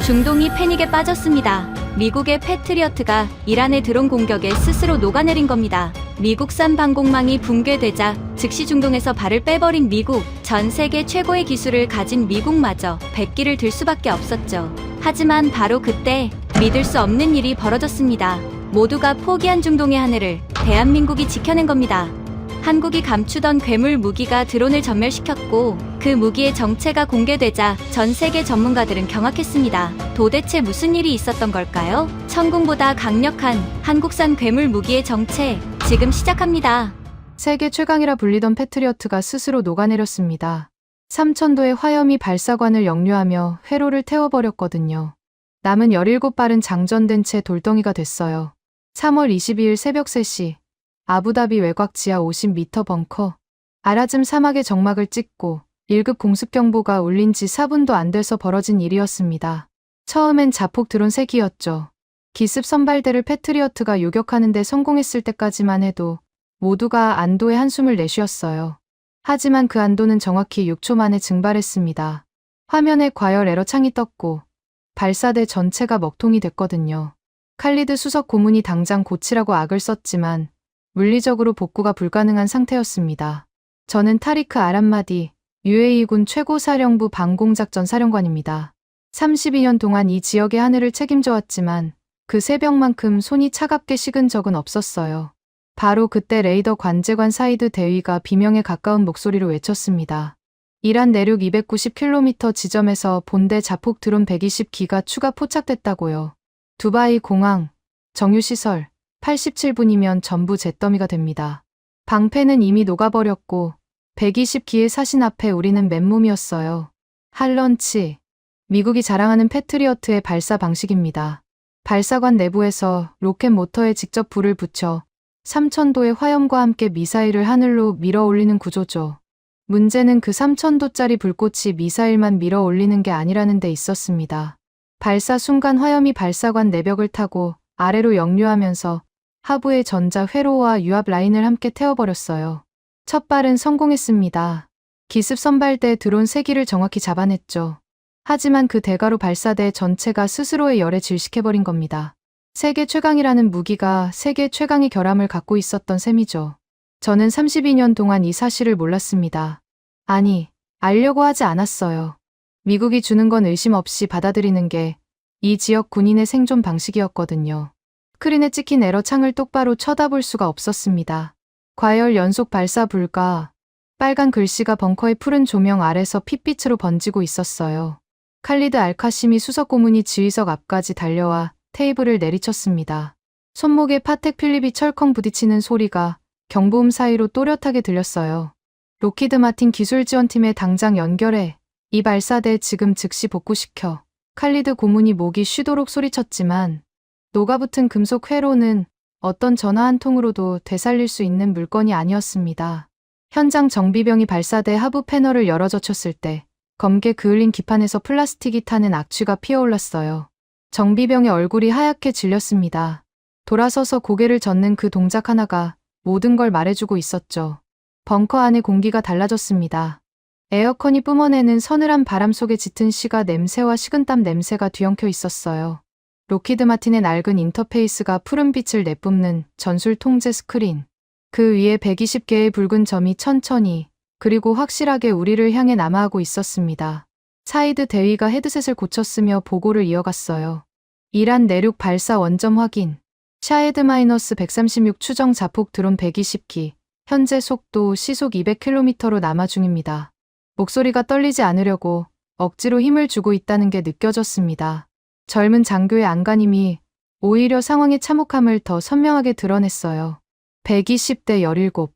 중동이 패닉에 빠졌습니다. 미국의 패트리어트가 이란의 드론 공격에 스스로 녹아내린 겁니다. 미국산 방공망이 붕괴되자 즉시 중동에서 발을 빼버린 미국. 전 세계 최고의 기술을 가진 미국마저 백기를 들 수밖에 없었죠. 하지만 바로 그때 믿을 수 없는 일이 벌어졌습니다. 모두가 포기한 중동의 하늘을 대한민국이 지켜낸 겁니다. 한국이 감추던 괴물 무기가 드론을 전멸시켰고 그 무기의 정체가 공개되자 전 세계 전문가들은 경악했습니다. 도대체 무슨 일이 있었던 걸까요? 천궁보다 강력한 한국산 괴물 무기의 정체, 지금 시작합니다. 세계 최강이라 불리던 패트리어트가 스스로 녹아내렸습니다. 3000도의 화염이 발사관을 역류하며 회로를 태워버렸거든요. 남은 17발은 장전된 채 돌덩이가 됐어요. 3월 22일 새벽 3시 아부다비 외곽 지하 50m 벙커 아라즘 사막의 정막을 찍고 1급 공습경보가 울린 지 4분도 안 돼서 벌어진 일이었습니다. 처음엔 자폭 드론 3기였죠. 기습 선발대를 패트리어트가 요격하는 데 성공했을 때까지만 해도 모두가 안도의 한숨을 내쉬었어요. 하지만 그 안도는 정확히 6초 만에 증발했습니다. 화면에 과열 에러 창이 떴고 발사대 전체가 먹통이 됐거든요. 칼리드 수석 고문이 당장 고치라고 악을 썼지만 물리적으로 복구가 불가능한 상태였습니다. 저는 타리크 아람마디 UAE군 최고사령부 방공작전 사령관입니다. 32년 동안 이 지역의 하늘을 책임져왔지만 그 새벽만큼 손이 차갑게 식은 적은 없었어요. 바로 그때 레이더 관제관 사이드 대위가 비명에 가까운 목소리로 외쳤습니다. 이란 내륙 290km 지점에서 본대 자폭 드론 120기가 추가 포착됐다고요. 두바이 공항, 정유시설, 87분이면 전부 잿더미가 됩니다. 방패는 이미 녹아버렸고 120기의 사신 앞에 우리는 맨몸이었어요. 할런치, 미국이 자랑하는 패트리어트의 발사 방식입니다. 발사관 내부에서 로켓 모터에 직접 불을 붙여 3000도의 화염과 함께 미사일을 하늘로 밀어 올리는 구조죠. 문제는 그 3000도짜리 불꽃이 미사일만 밀어 올리는 게 아니라는 데 있었습니다. 발사 순간 화염이 발사관 내벽을 타고 아래로 역류하면서 하부의 전자 회로와 유압 라인을 함께 태워버렸어요. 첫 발은 성공했습니다. 기습 선발대 드론 3기를 정확히 잡아냈죠. 하지만 그 대가로 발사대 전체가 스스로의 열에 질식해버린 겁니다. 세계 최강이라는 무기가 세계 최강의 결함을 갖고 있었던 셈이죠. 저는 32년 동안 이 사실을 몰랐습니다. 아니, 알려고 하지 않았어요. 미국이 주는 건 의심 없이 받아들이는 게 이 지역 군인의 생존 방식이었거든요. 스크린에 찍힌 에러 창을 똑바로 쳐다볼 수가 없었습니다. 과열 연속 발사 불가, 빨간 글씨가 벙커의 푸른 조명 아래서 핏빛으로 번지고 있었어요. 칼리드 알카시미 수석 고문이 지휘석 앞까지 달려와 테이블을 내리쳤습니다. 손목에 파텍 필립이 철컹 부딪히는 소리가 경보음 사이로 또렷하게 들렸어요. 로키드 마틴 기술지원팀에 당장 연결해. 이 발사대 지금 즉시 복구시켜. 칼리드 고문이 목이 쉬도록 소리쳤지만 녹아붙은 금속 회로는 어떤 전화 한 통으로도 되살릴 수 있는 물건이 아니었습니다. 현장 정비병이 발사대 하부 패널을 열어젖혔을 때 검게 그을린 기판에서 플라스틱이 타는 악취가 피어올랐어요. 정비병의 얼굴이 하얗게 질렸습니다. 돌아서서 고개를 젓는 그 동작 하나가 모든 걸 말해주고 있었죠. 벙커 안의 공기가 달라졌습니다. 에어컨이 뿜어내는 서늘한 바람 속에 짙은 시가 냄새와 식은땀 냄새가 뒤엉켜 있었어요. 로키드 마틴의 낡은 인터페이스가 푸른 빛을 내뿜는 전술 통제 스크린. 그 위에 120개의 붉은 점이 천천히 그리고 확실하게 우리를 향해 남하하고 있었습니다. 사이드 대위가 헤드셋을 고쳤으며 보고를 이어갔어요. 이란 내륙 발사 원점 확인. 샤헤드-136 추정 자폭 드론 120기. 현재 속도 시속 200km로 남하 중입니다. 목소리가 떨리지 않으려고 억지로 힘을 주고 있다는 게 느껴졌습니다. 젊은 장교의 안간힘이 오히려 상황의 참혹함을 더 선명하게 드러냈어요. 120대 17.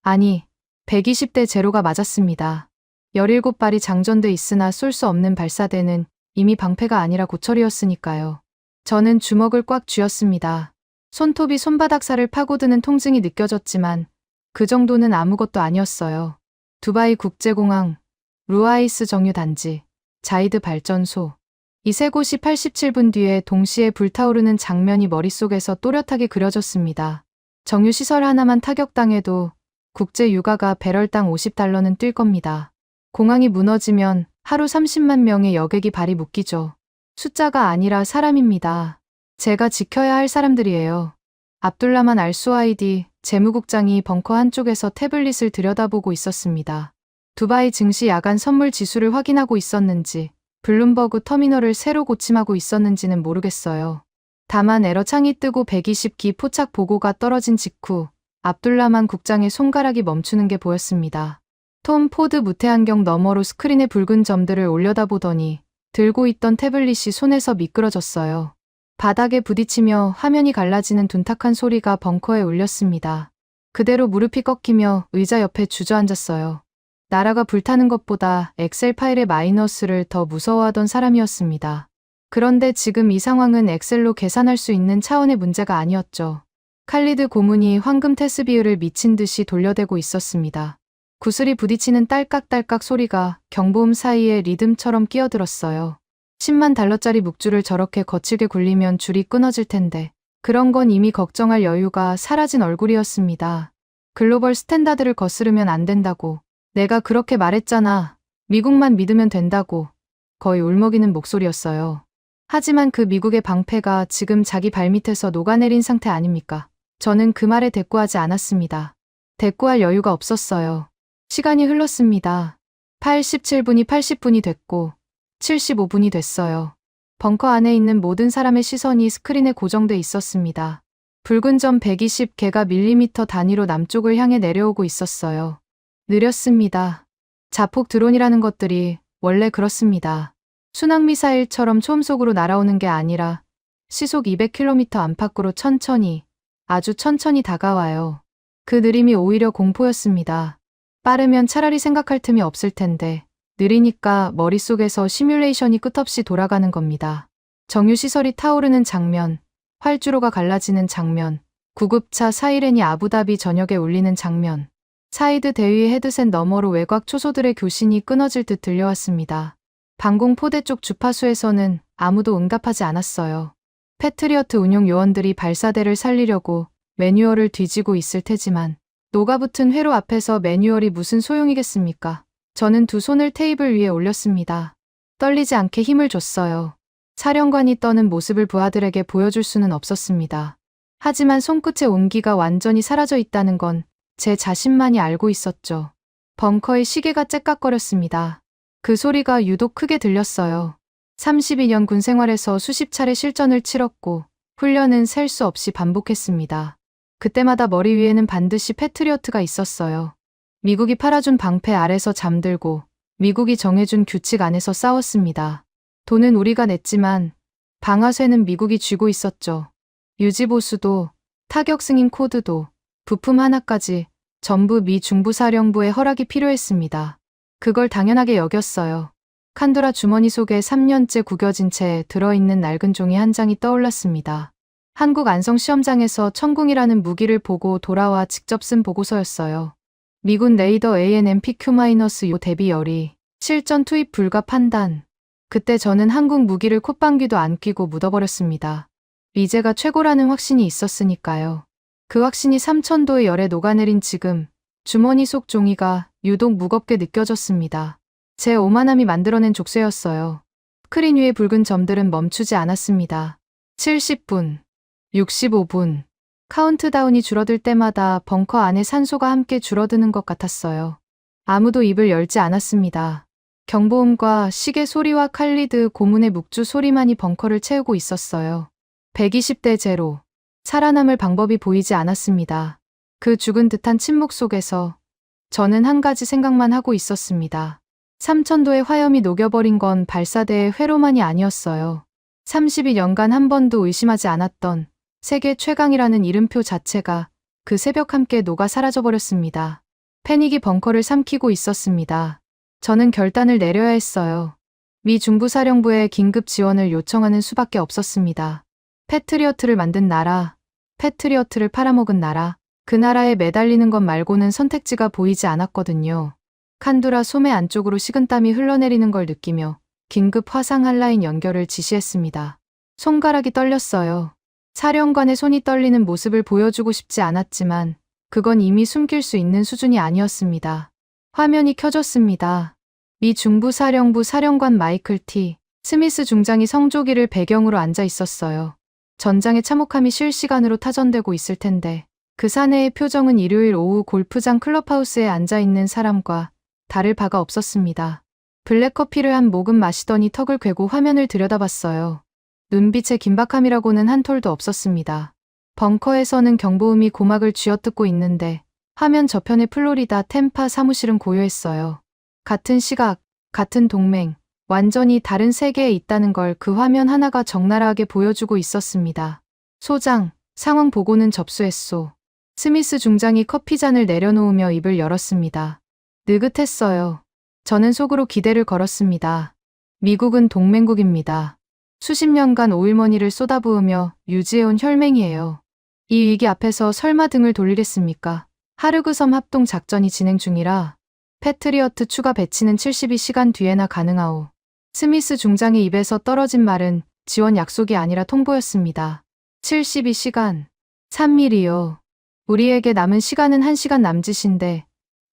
아니, 120대 제로가 맞았습니다. 17발이 장전돼 있으나 쏠 수 없는 발사대는 이미 방패가 아니라 고철이었으니까요. 저는 주먹을 꽉 쥐었습니다. 손톱이 손바닥살을 파고드는 통증이 느껴졌지만 그 정도는 아무것도 아니었어요. 두바이 국제공항, 루아이스 정유단지, 자이드 발전소. 이 세 곳이 87분 뒤에 동시에 불타오르는 장면이 머릿속에서 또렷하게 그려졌습니다. 정유시설 하나만 타격당해도 국제 유가가 배럴당 $50는 뛸 겁니다. 공항이 무너지면 하루 30만 명의 여객이 발이 묶이죠. 숫자가 아니라 사람입니다. 제가 지켜야 할 사람들이에요. 압둘라만 알수아이디 재무국장이 벙커 한쪽에서 태블릿을 들여다보고 있었습니다. 두바이 증시 야간 선물 지수를 확인하고 있었는지 블룸버그 터미널을 새로 고침하고 있었는지는 모르겠어요. 다만 에러 창이 뜨고 120기 포착 보고가 떨어진 직후 압둘라만 국장의 손가락이 멈추는 게 보였습니다. 톰 포드 무태안경 너머로 스크린에 붉은 점들을 올려다보더니 들고 있던 태블릿이 손에서 미끄러졌어요. 바닥에 부딪히며 화면이 갈라지는 둔탁한 소리가 벙커에 울렸습니다. 그대로 무릎이 꺾이며 의자 옆에 주저앉았어요. 나라가 불타는 것보다 엑셀 파일의 마이너스를 더 무서워하던 사람이었습니다. 그런데 지금 이 상황은 엑셀로 계산할 수 있는 차원의 문제가 아니었죠. 칼리드 고문이 황금 테스비율을 미친 듯이 돌려대고 있었습니다. 구슬이 부딪히는 딸깍딸깍 소리가 경보음 사이에 리듬처럼 끼어들었어요. 10만 달러짜리 묵주를 저렇게 거칠게 굴리면 줄이 끊어질 텐데 그런 건 이미 걱정할 여유가 사라진 얼굴이었습니다. 글로벌 스탠다드를 거스르면 안 된다고. 내가 그렇게 말했잖아. 미국만 믿으면 된다고. 거의 울먹이는 목소리였어요. 하지만 그 미국의 방패가 지금 자기 발밑에서 녹아내린 상태 아닙니까? 저는 그 말에 대꾸하지 않았습니다. 대꾸할 여유가 없었어요. 시간이 흘렀습니다. 87분이 80분이 됐고 75분이 됐어요. 벙커 안에 있는 모든 사람의 시선이 스크린에 고정돼 있었습니다. 붉은 점 120개가 밀리미터 단위로 남쪽을 향해 내려오고 있었어요. 느렸습니다. 자폭 드론이라는 것들이 원래 그렇습니다. 순항미사일처럼 초음속으로 날아오는 게 아니라 시속 200km 안팎으로 천천히, 아주 천천히 다가와요. 그 느림이 오히려 공포였습니다. 빠르면 차라리 생각할 틈이 없을 텐데 느리니까 머릿속에서 시뮬레이션이 끝없이 돌아가는 겁니다. 정유시설이 타오르는 장면, 활주로가 갈라지는 장면, 구급차 사이렌이 아부다비 전역에 울리는 장면, 사이드 대위의 헤드셋 너머로 외곽 초소들의 교신이 끊어질 듯 들려왔습니다. 방공 포대 쪽 주파수에서는 아무도 응답하지 않았어요. 패트리어트 운용 요원들이 발사대를 살리려고 매뉴얼을 뒤지고 있을 테지만 녹아붙은 회로 앞에서 매뉴얼이 무슨 소용이겠습니까? 저는 두 손을 테이블 위에 올렸습니다. 떨리지 않게 힘을 줬어요. 사령관이 떠는 모습을 부하들에게 보여줄 수는 없었습니다. 하지만 손끝의 온기가 완전히 사라져 있다는 건 제 자신만이 알고 있었죠. 벙커의 시계가 째깍거렸습니다. 그 소리가 유독 크게 들렸어요. 32년 군 생활에서 수십 차례 실전을 치렀고 훈련은 셀 수 없이 반복했습니다. 그때마다 머리 위에는 반드시 패트리어트가 있었어요. 미국이 팔아준 방패 아래서 잠들고 미국이 정해준 규칙 안에서 싸웠습니다. 돈은 우리가 냈지만 방아쇠는 미국이 쥐고 있었죠. 유지보수도 타격 승인 코드도 부품 하나까지 전부 미 중부사령부의 허락이 필요했습니다. 그걸 당연하게 여겼어요. 칸두라 주머니 속에 3년째 구겨진 채 들어있는 낡은 종이 한 장이 떠올랐습니다. 한국 안성시험장에서 천궁이라는 무기를 보고 돌아와 직접 쓴 보고서였어요. 미군 레이더 AN/MPQ-5 대비 열이, 실전 투입 불가 판단. 그때 저는 한국 무기를 콧방귀도 안 뀌고 묻어버렸습니다. 리제가 최고라는 확신이 있었으니까요. 그 확신이 3000도의 열에 녹아내린 지금 주머니 속 종이가 유독 무겁게 느껴졌습니다. 제 오만함이 만들어낸 족쇄였어요. 스크린 위의 붉은 점들은 멈추지 않았습니다. 70분, 65분. 카운트다운이 줄어들 때마다 벙커 안에 산소가 함께 줄어드는 것 같았어요. 아무도 입을 열지 않았습니다. 경보음과 시계 소리와 칼리드 고문의 묵주 소리만이 벙커를 채우고 있었어요. 120대 제로. 살아남을 방법이 보이지 않았습니다. 그 죽은 듯한 침묵 속에서 저는 한 가지 생각만 하고 있었습니다. 3000도의 화염이 녹여버린 건 발사대의 회로만이 아니었어요. 32년간 한 번도 의심하지 않았던 세계 최강이라는 이름표 자체가 그 새벽 함께 녹아 사라져버렸습니다. 패닉이 벙커를 삼키고 있었습니다. 저는 결단을 내려야 했어요. 미 중부사령부에 긴급 지원을 요청하는 수밖에 없었습니다. 패트리어트를 만든 나라, 패트리어트를 팔아먹은 나라, 그 나라에 매달리는 것 말고는 선택지가 보이지 않았거든요. 칸두라 소매 안쪽으로 식은땀이 흘러내리는 걸 느끼며 긴급 화상 한라인 연결을 지시했습니다. 손가락이 떨렸어요. 사령관의 손이 떨리는 모습을 보여주고 싶지 않았지만 그건 이미 숨길 수 있는 수준이 아니었습니다. 화면이 켜졌습니다. 미 중부사령부 사령관 마이클 T. 스미스 중장이 성조기를 배경으로 앉아 있었어요. 전장의 참혹함이 실시간으로 타전되고 있을 텐데 그 사내의 표정은 일요일 오후 골프장 클럽하우스에 앉아있는 사람과 다를 바가 없었습니다. 블랙커피를 한 모금 마시더니 턱을 괴고 화면을 들여다봤어요. 눈빛에 긴박함이라고는 한 톨도 없었습니다. 벙커에서는 경보음이 고막을 쥐어뜯고 있는데 화면 저편의 플로리다 템파 사무실은 고요했어요. 같은 시각, 같은 동맹, 완전히 다른 세계에 있다는 걸 그 화면 하나가 적나라하게 보여주고 있었습니다. 소장, 상황 보고는 접수했소. 스미스 중장이 커피잔을 내려놓으며 입을 열었습니다. 느긋했어요. 저는 속으로 기대를 걸었습니다. 미국은 동맹국입니다. 수십 년간 오일머니를 쏟아부으며 유지해온 혈맹이에요. 이 위기 앞에서 설마 등을 돌리겠습니까? 하르그섬 합동 작전이 진행 중이라 패트리어트 추가 배치는 72시간 뒤에나 가능하오. 스미스 중장의 입에서 떨어진 말은 지원 약속이 아니라 통보였습니다. 72시간. 3일이요. 우리에게 남은 시간은 1시간 남짓인데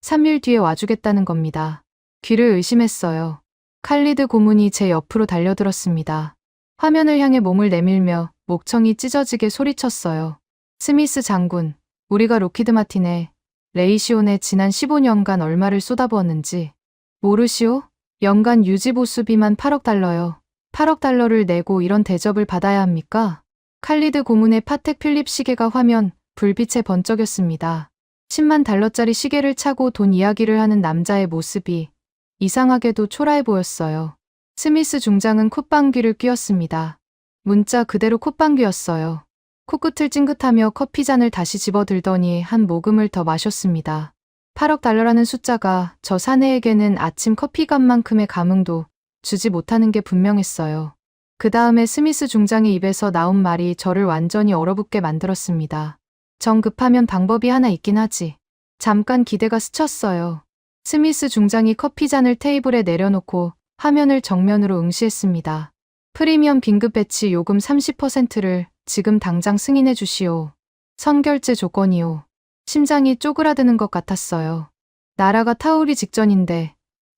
3일 뒤에 와주겠다는 겁니다. 귀를 의심했어요. 칼리드 고문이 제 옆으로 달려들었습니다. 화면을 향해 몸을 내밀며 목청이 찢어지게 소리쳤어요. 스미스 장군, 우리가 로키드 마틴에 레이시온에 지난 15년간 얼마를 쏟아부었는지 모르시오? 연간 유지보수비만 8억 달러요. 8억 달러를 내고 이런 대접을 받아야 합니까? 칼리드 고문의 파텍 필립 시계가 화면 불빛에 번쩍였습니다. 10만 달러짜리 시계를 차고 돈 이야기를 하는 남자의 모습이 이상하게도 초라해 보였어요. 스미스 중장은 콧방귀를 뀌었습니다. 문자 그대로 콧방귀였어요. 코끝을 찡긋하며 커피잔을 다시 집어들더니 한 모금을 더 마셨습니다. 8억 달러라는 숫자가 저 사내에게는 아침 커피값만큼의 감흥도 주지 못하는 게 분명했어요. 그 다음에 스미스 중장의 입에서 나온 말이 저를 완전히 얼어붙게 만들었습니다. 정 급하면 방법이 하나 있긴 하지. 잠깐 기대가 스쳤어요. 스미스 중장이 커피잔을 테이블에 내려놓고 화면을 정면으로 응시했습니다. 프리미엄 긴급 배치 요금 30%를 지금 당장 승인해 주시오. 선결제 조건이오. 심장이 쪼그라드는 것 같았어요. 나라가 타오르기 직전인데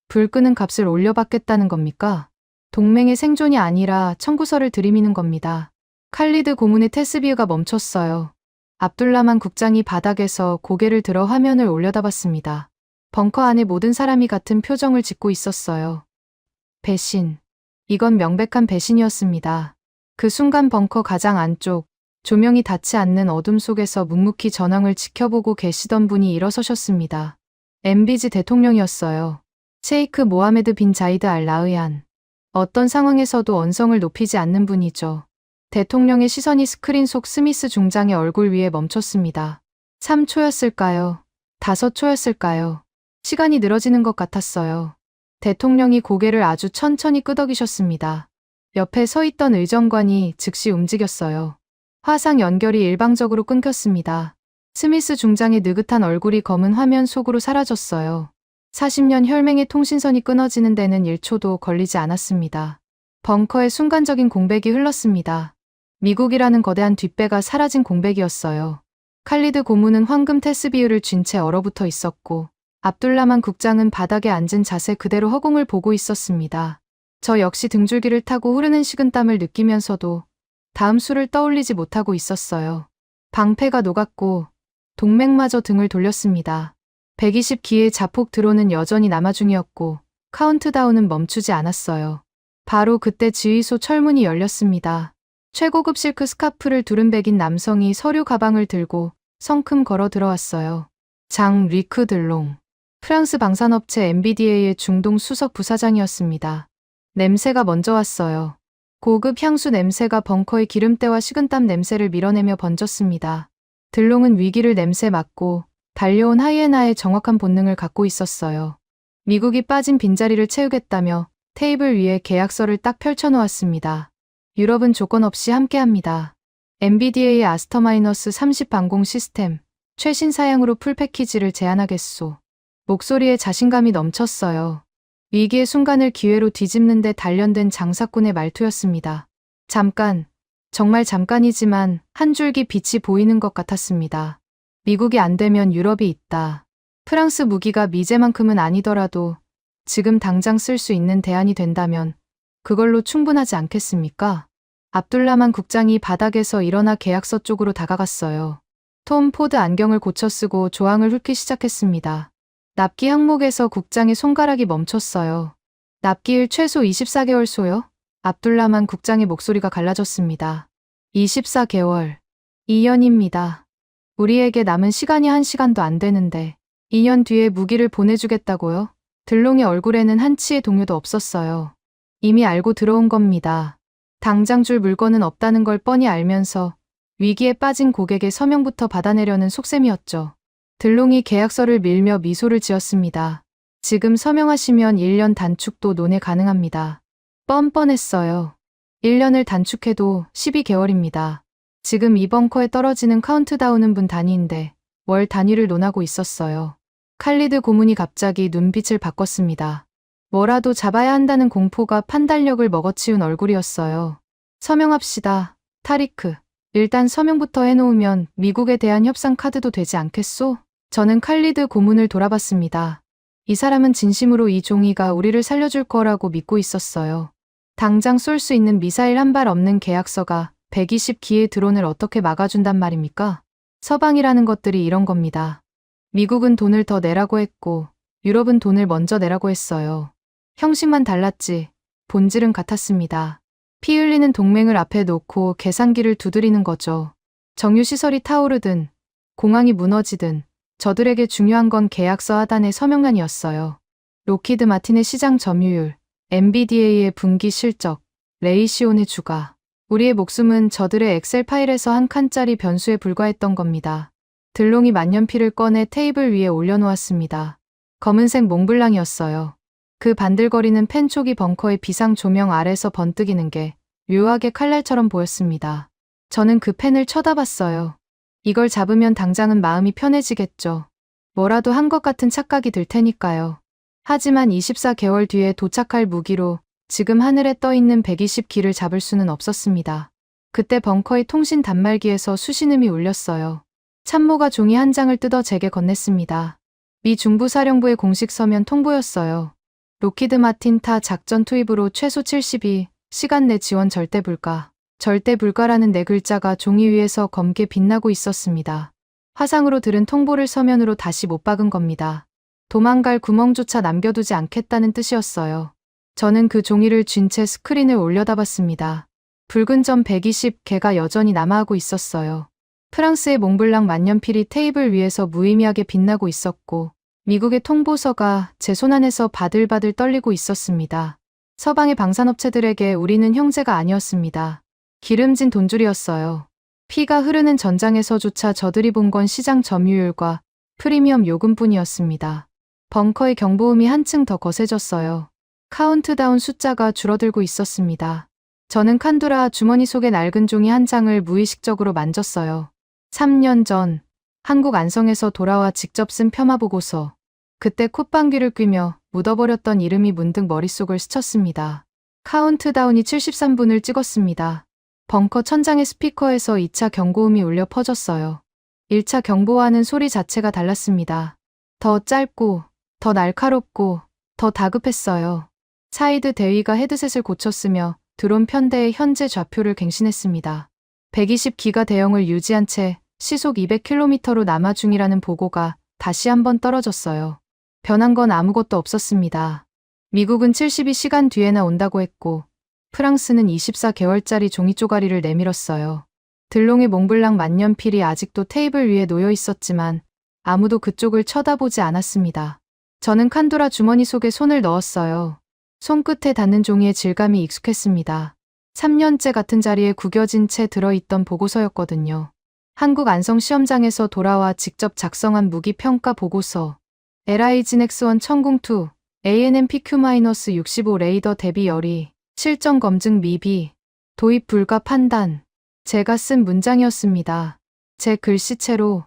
불 끄는 값을 올려받겠다는 겁니까? 동맹의 생존이 아니라 청구서를 들이미는 겁니다. 칼리드 고문의 테스비우가 멈췄어요. 압둘라만 국장이 바닥에서 고개를 들어 화면을 올려다봤습니다. 벙커 안에 모든 사람이 같은 표정을 짓고 있었어요. 배신. 이건 명백한 배신이었습니다. 그 순간 벙커 가장 안쪽, 조명이 닿지 않는 어둠 속에서 묵묵히 전황을 지켜보고 계시던 분이 일어서셨습니다. MBG 대통령이었어요. 셰이크 모하메드 빈 자이드 알 나으얀. 어떤 상황에서도 언성을 높이지 않는 분이죠. 대통령의 시선이 스크린 속 스미스 중장의 얼굴 위에 멈췄습니다. 3초였을까요? 5초였을까요? 시간이 늘어지는 것 같았어요. 대통령이 고개를 아주 천천히 끄덕이셨습니다. 옆에 서 있던 의정관이 즉시 움직였어요. 화상 연결이 일방적으로 끊겼습니다. 스미스 중장의 느긋한 얼굴이 검은 화면 속으로 사라졌어요. 40년 혈맹의 통신선이 끊어지는 데는 1초도 걸리지 않았습니다. 벙커에 순간적인 공백이 흘렀습니다. 미국이라는 거대한 뒷배가 사라진 공백이었어요. 칼리드 고문은 황금 테스비유를 쥔 채 얼어붙어 있었고 압둘라만 국장은 바닥에 앉은 자세 그대로 허공을 보고 있었습니다. 저 역시 등줄기를 타고 흐르는 식은땀을 느끼면서도 다음 수를 떠올리지 못하고 있었어요. 방패가 녹았고 동맹마저 등을 돌렸습니다. 120기의 자폭 드론은 여전히 남아 중이었고 카운트다운은 멈추지 않았어요. 바로 그때 지휘소 철문이 열렸습니다. 최고급 실크 스카프를 두른 백인 남성이 서류 가방을 들고 성큼 걸어 들어왔어요. 장 리크 들롱. 프랑스 방산업체 MBDA의 중동 수석 부사장이었습니다. 냄새가 먼저 왔어요. 고급 향수 냄새가 벙커의 기름때와 식은땀 냄새를 밀어내며 번졌습니다. 들롱은 위기를 냄새 맡고 달려온 하이에나의 정확한 본능을 갖고 있었어요. 미국이 빠진 빈자리를 채우겠다며 테이블 위에 계약서를 딱 펼쳐놓았습니다. 유럽은 조건 없이 함께합니다. MBDA의 아스터-30 방공 시스템, 최신 사양으로 풀 패키지를 제안하겠소. 목소리에 자신감이 넘쳤어요. 위기의 순간을 기회로 뒤집는 데 단련된 장사꾼의 말투였습니다. 잠깐, 정말 잠깐이지만 한 줄기 빛이 보이는 것 같았습니다. 미국이 안 되면 유럽이 있다. 프랑스 무기가 미제만큼은 아니더라도 지금 당장 쓸 수 있는 대안이 된다면 그걸로 충분하지 않겠습니까? 압둘라만 국장이 바닥에서 일어나 계약서 쪽으로 다가갔어요. 톰 포드 안경을 고쳐 쓰고 조항을 훑기 시작했습니다. 납기 항목에서 국장의 손가락이 멈췄어요. 납기일 최소 24개월 소요? 압둘라만 국장의 목소리가 갈라졌습니다. 24개월. 2년입니다. 우리에게 남은 시간이 1시간도 안 되는데 2년 뒤에 무기를 보내주겠다고요? 들롱의 얼굴에는 한치의 동요도 없었어요. 이미 알고 들어온 겁니다. 당장 줄 물건은 없다는 걸 뻔히 알면서 위기에 빠진 고객의 서명부터 받아내려는 속셈이었죠. 들롱이 계약서를 밀며 미소를 지었습니다. 지금 서명하시면 1년 단축도 논의 가능합니다. 뻔뻔했어요. 1년을 단축해도 12개월입니다. 지금 이 벙커에 떨어지는 카운트다운은 분 단위인데 월 단위를 논하고 있었어요. 칼리드 고문이 갑자기 눈빛을 바꿨습니다. 뭐라도 잡아야 한다는 공포가 판단력을 먹어치운 얼굴이었어요. 서명합시다. 타리크. 일단 서명부터 해놓으면 미국에 대한 협상 카드도 되지 않겠소? 저는 칼리드 고문을 돌아봤습니다. 이 사람은 진심으로 이 종이가 우리를 살려줄 거라고 믿고 있었어요. 당장 쏠 수 있는 미사일 한 발 없는 계약서가 120기의 드론을 어떻게 막아준단 말입니까? 서방이라는 것들이 이런 겁니다. 미국은 돈을 더 내라고 했고 유럽은 돈을 먼저 내라고 했어요. 형식만 달랐지 본질은 같았습니다. 피 흘리는 동맹을 앞에 놓고 계산기를 두드리는 거죠. 정유시설이 타오르든 공항이 무너지든 저들에게 중요한 건 계약서 하단의 서명란이었어요. 로키드 마틴의 시장 점유율, 엔비디아의 분기 실적, 레이시온의 주가. 우리의 목숨은 저들의 엑셀 파일에서 한 칸짜리 변수에 불과했던 겁니다. 들롱이 만년필을 꺼내 테이블 위에 올려놓았습니다. 검은색 몽블랑이었어요. 그 반들거리는 펜촉이 벙커의 비상 조명 아래서 번뜩이는 게 묘하게 칼날처럼 보였습니다. 저는 그 펜을 쳐다봤어요. 이걸 잡으면 당장은 마음이 편해지겠죠. 뭐라도 한 것 같은 착각이 들 테니까요. 하지만 24개월 뒤에 도착할 무기로 지금 하늘에 떠있는 120기를 잡을 수는 없었습니다. 그때 벙커의 통신 단말기에서 수신음이 울렸어요. 참모가 종이 한 장을 뜯어 제게 건넸습니다. 미 중부사령부의 공식 서면 통보였어요. 로키드 마틴 타 작전 투입으로 최소 72시간 내 지원 절대 불가. 절대 불가라는 네 글자가 종이 위에서 검게 빛나고 있었습니다. 화상으로 들은 통보를 서면으로 다시 못 박은 겁니다. 도망갈 구멍조차 남겨두지 않겠다는 뜻이었어요. 저는 그 종이를 쥔 채 스크린을 올려다봤습니다. 붉은 점 120개가 여전히 남아하고 있었어요. 프랑스의 몽블랑 만년필이 테이블 위에서 무의미하게 빛나고 있었고 미국의 통보서가 제 손안에서 바들바들 떨리고 있었습니다. 서방의 방산업체들에게 우리는 형제가 아니었습니다. 기름진 돈줄이었어요. 피가 흐르는 전장에서조차 저들이 본 건 시장 점유율과 프리미엄 요금뿐이었습니다. 벙커의 경보음이 한층 더 거세졌어요. 카운트다운 숫자가 줄어들고 있었습니다. 저는 칸두라 주머니 속의 낡은 종이 한 장을 무의식적으로 만졌어요. 3년 전 한국 안성에서 돌아와 직접 쓴 폄하 보고서. 그때 콧방귀를 뀌며 묻어버렸던 이름이 문득 머릿속을 스쳤습니다. 카운트다운이 73분을 찍었습니다. 벙커 천장의 스피커에서 2차 경고음이 울려 퍼졌어요. 1차 경보와는 소리 자체가 달랐습니다. 더 짧고, 더 날카롭고, 더 다급했어요. 사이드 대위가 헤드셋을 고쳤으며 드론 편대의 현재 좌표를 갱신했습니다. 120기가 대형을 유지한 채 시속 200km로 남아 중이라는 보고가 다시 한번 떨어졌어요. 변한 건 아무것도 없었습니다. 미국은 72시간 뒤에나 온다고 했고 프랑스는 24개월짜리 종이 쪼가리를 내밀었어요. 들롱의 몽블랑 만년필이 아직도 테이블 위에 놓여 있었지만 아무도 그쪽을 쳐다보지 않았습니다. 저는 칸도라 주머니 속에 손을 넣었어요. 손끝에 닿는 종이의 질감이 익숙했습니다. 3년째 같은 자리에 구겨진 채 들어있던 보고서였거든요. 한국 안성 시험장에서 돌아와 직접 작성한 무기평가 보고서. LIG 넥스원 천궁2, ANM PQ-65 레이더 대비 열의, 실전 검증 미비, 도입 불가 판단. 제가 쓴 문장이었습니다. 제 글씨체로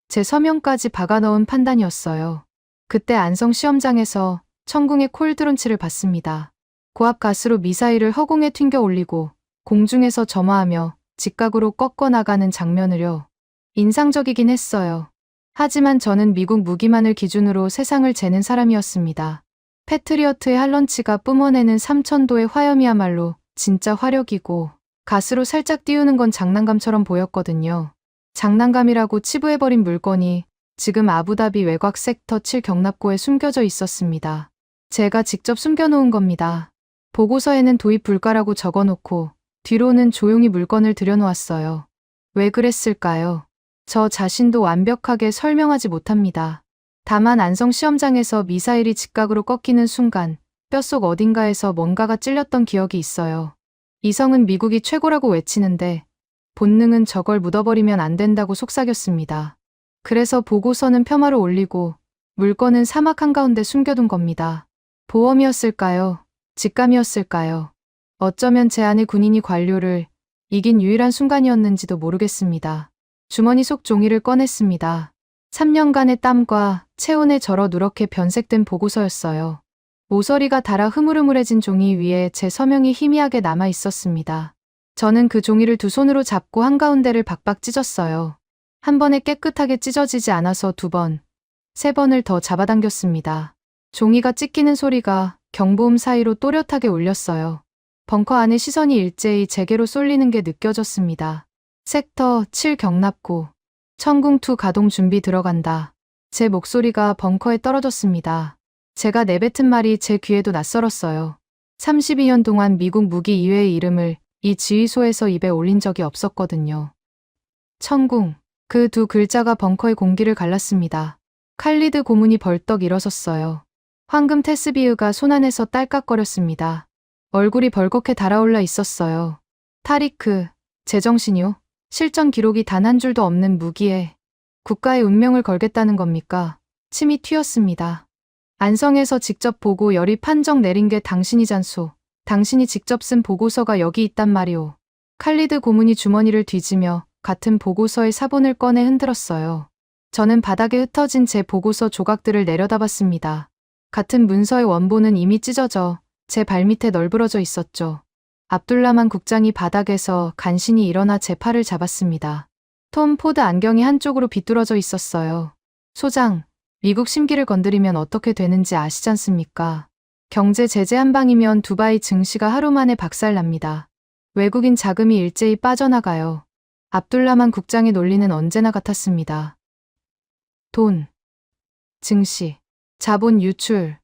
제 서명까지 박아넣은 판단이었어요. 그때 안성 시험장에서 천궁의 콜드론치를 봤습니다. 고압 가스로 미사일을 허공에 튕겨 올리고 공중에서 점화하며 직각으로 꺾어 나가는 장면을요. 인상적이긴 했어요. 하지만 저는 미국 무기만을 기준으로 세상을 재는 사람이었습니다. 패트리어트의 할런치가 뿜어내는 3000도의 화염이야말로 진짜 화력이고 가스로 살짝 띄우는 건 장난감처럼 보였거든요. 장난감이라고 치부해버린 물건이 지금 아부다비 외곽 섹터 7 경납고에 숨겨져 있었습니다. 제가 직접 숨겨놓은 겁니다. 보고서에는 도입 불가라고 적어놓고 뒤로는 조용히 물건을 들여놓았어요. 왜 그랬을까요? 저 자신도 완벽하게 설명하지 못합니다. 다만 안성 시험장에서 미사일이 직각으로 꺾이는 순간 뼛속 어딘가에서 뭔가가 찔렸던 기억이 있어요. 이성은 미국이 최고라고 외치는데 본능은 저걸 묻어버리면 안 된다고 속삭였습니다. 그래서 보고서는 폄하로 올리고 물건은 사막 한가운데 숨겨둔 겁니다. 보험이었을까요? 직감이었을까요? 어쩌면 제 안의 군인이 관료를 이긴 유일한 순간이었는지도 모르겠습니다. 주머니 속 종이를 꺼냈습니다. 3년간의 땀과 체온에 절어 누렇게 변색된 보고서였어요. 모서리가 닳아 흐물흐물해진 종이 위에 제 서명이 희미하게 남아 있었습니다. 저는 그 종이를 두 손으로 잡고 한가운데를 박박 찢었어요. 한 번에 깨끗하게 찢어지지 않아서 2번, 3번을 더 잡아당겼습니다. 종이가 찢기는 소리가 경보음 사이로 또렷하게 울렸어요. 벙커 안에 시선이 일제히 제게로 쏠리는 게 느껴졌습니다. 섹터 7 경납고 천궁2 가동 준비 들어간다. 제 목소리가 벙커에 떨어졌습니다. 제가 내뱉은 말이 제 귀에도 낯설었어요. 32년 동안 미국 무기 이외의 이름을 이 지휘소에서 입에 올린 적이 없었거든요. 천궁, 그 2 글자가 벙커의 공기를 갈랐습니다. 칼리드 고문이 벌떡 일어섰어요. 황금 테스비흐가 손안에서 딸깍거렸습니다. 얼굴이 벌겋게 달아올라 있었어요. 타리크, 제정신이요? 실전 기록이 단 한 줄도 없는 무기에 국가의 운명을 걸겠다는 겁니까? 침이 튀었습니다. 안성에서 직접 보고 열이 판정 내린 게 당신이잖소. 당신이 직접 쓴 보고서가 여기 있단 말이오. 칼리드 고문이 주머니를 뒤지며 같은 보고서의 사본을 꺼내 흔들었어요. 저는 바닥에 흩어진 제 보고서 조각들을 내려다봤습니다. 같은 문서의 원본은 이미 찢어져 제 발밑에 널브러져 있었죠. 압둘라만 국장이 바닥에서 간신히 일어나 제 팔을 잡았습니다. 톰 포드 안경이 한쪽으로 비뚤어져 있었어요. 소장, 미국 심기를 건드리면 어떻게 되는지 아시잖습니까? 경제 제재 한 방이면 두바이 증시가 하루 만에 박살납니다. 외국인 자금이 일제히 빠져나가요. 압둘라만 국장의 논리는 언제나 같았습니다. 돈, 증시, 자본 유출,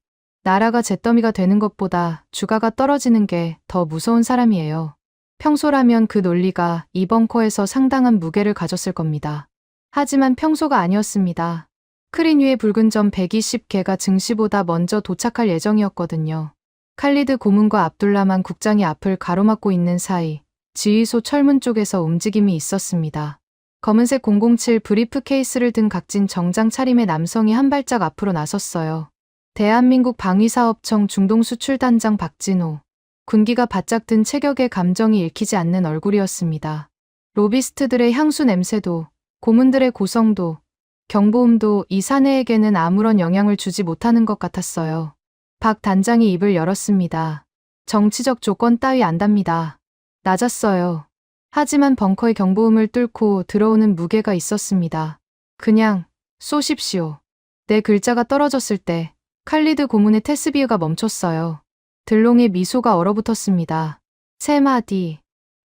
나라가 잿더미가 되는 것보다 주가가 떨어지는 게 더 무서운 사람이에요. 평소라면 그 논리가 이 벙커에서 상당한 무게를 가졌을 겁니다. 하지만 평소가 아니었습니다. 크린 위의 붉은 점 120개가 증시보다 먼저 도착할 예정이었거든요. 칼리드 고문과 압둘라만 국장이 앞을 가로막고 있는 사이 지휘소 철문 쪽에서 움직임이 있었습니다. 검은색 007 브리프 케이스를 든 각진 정장 차림의 남성이 한 발짝 앞으로 나섰어요. 대한민국 방위사업청 중동수출단장 박진호. 군기가 바짝 든 체격에 감정이 읽히지 않는 얼굴이었습니다. 로비스트들의 향수 냄새도, 고문들의 고성도, 경보음도 이 사내에게는 아무런 영향을 주지 못하는 것 같았어요. 박 단장이 입을 열었습니다. 정치적 조건 따위 안답니다. 낮았어요. 하지만 벙커의 경보음을 뚫고 들어오는 무게가 있었습니다. 그냥 쏘십시오. 내 글자가 떨어졌을 때 칼리드 고문의 테스비흐가 멈췄어요. 들롱의 미소가 얼어붙었습니다. 3마디.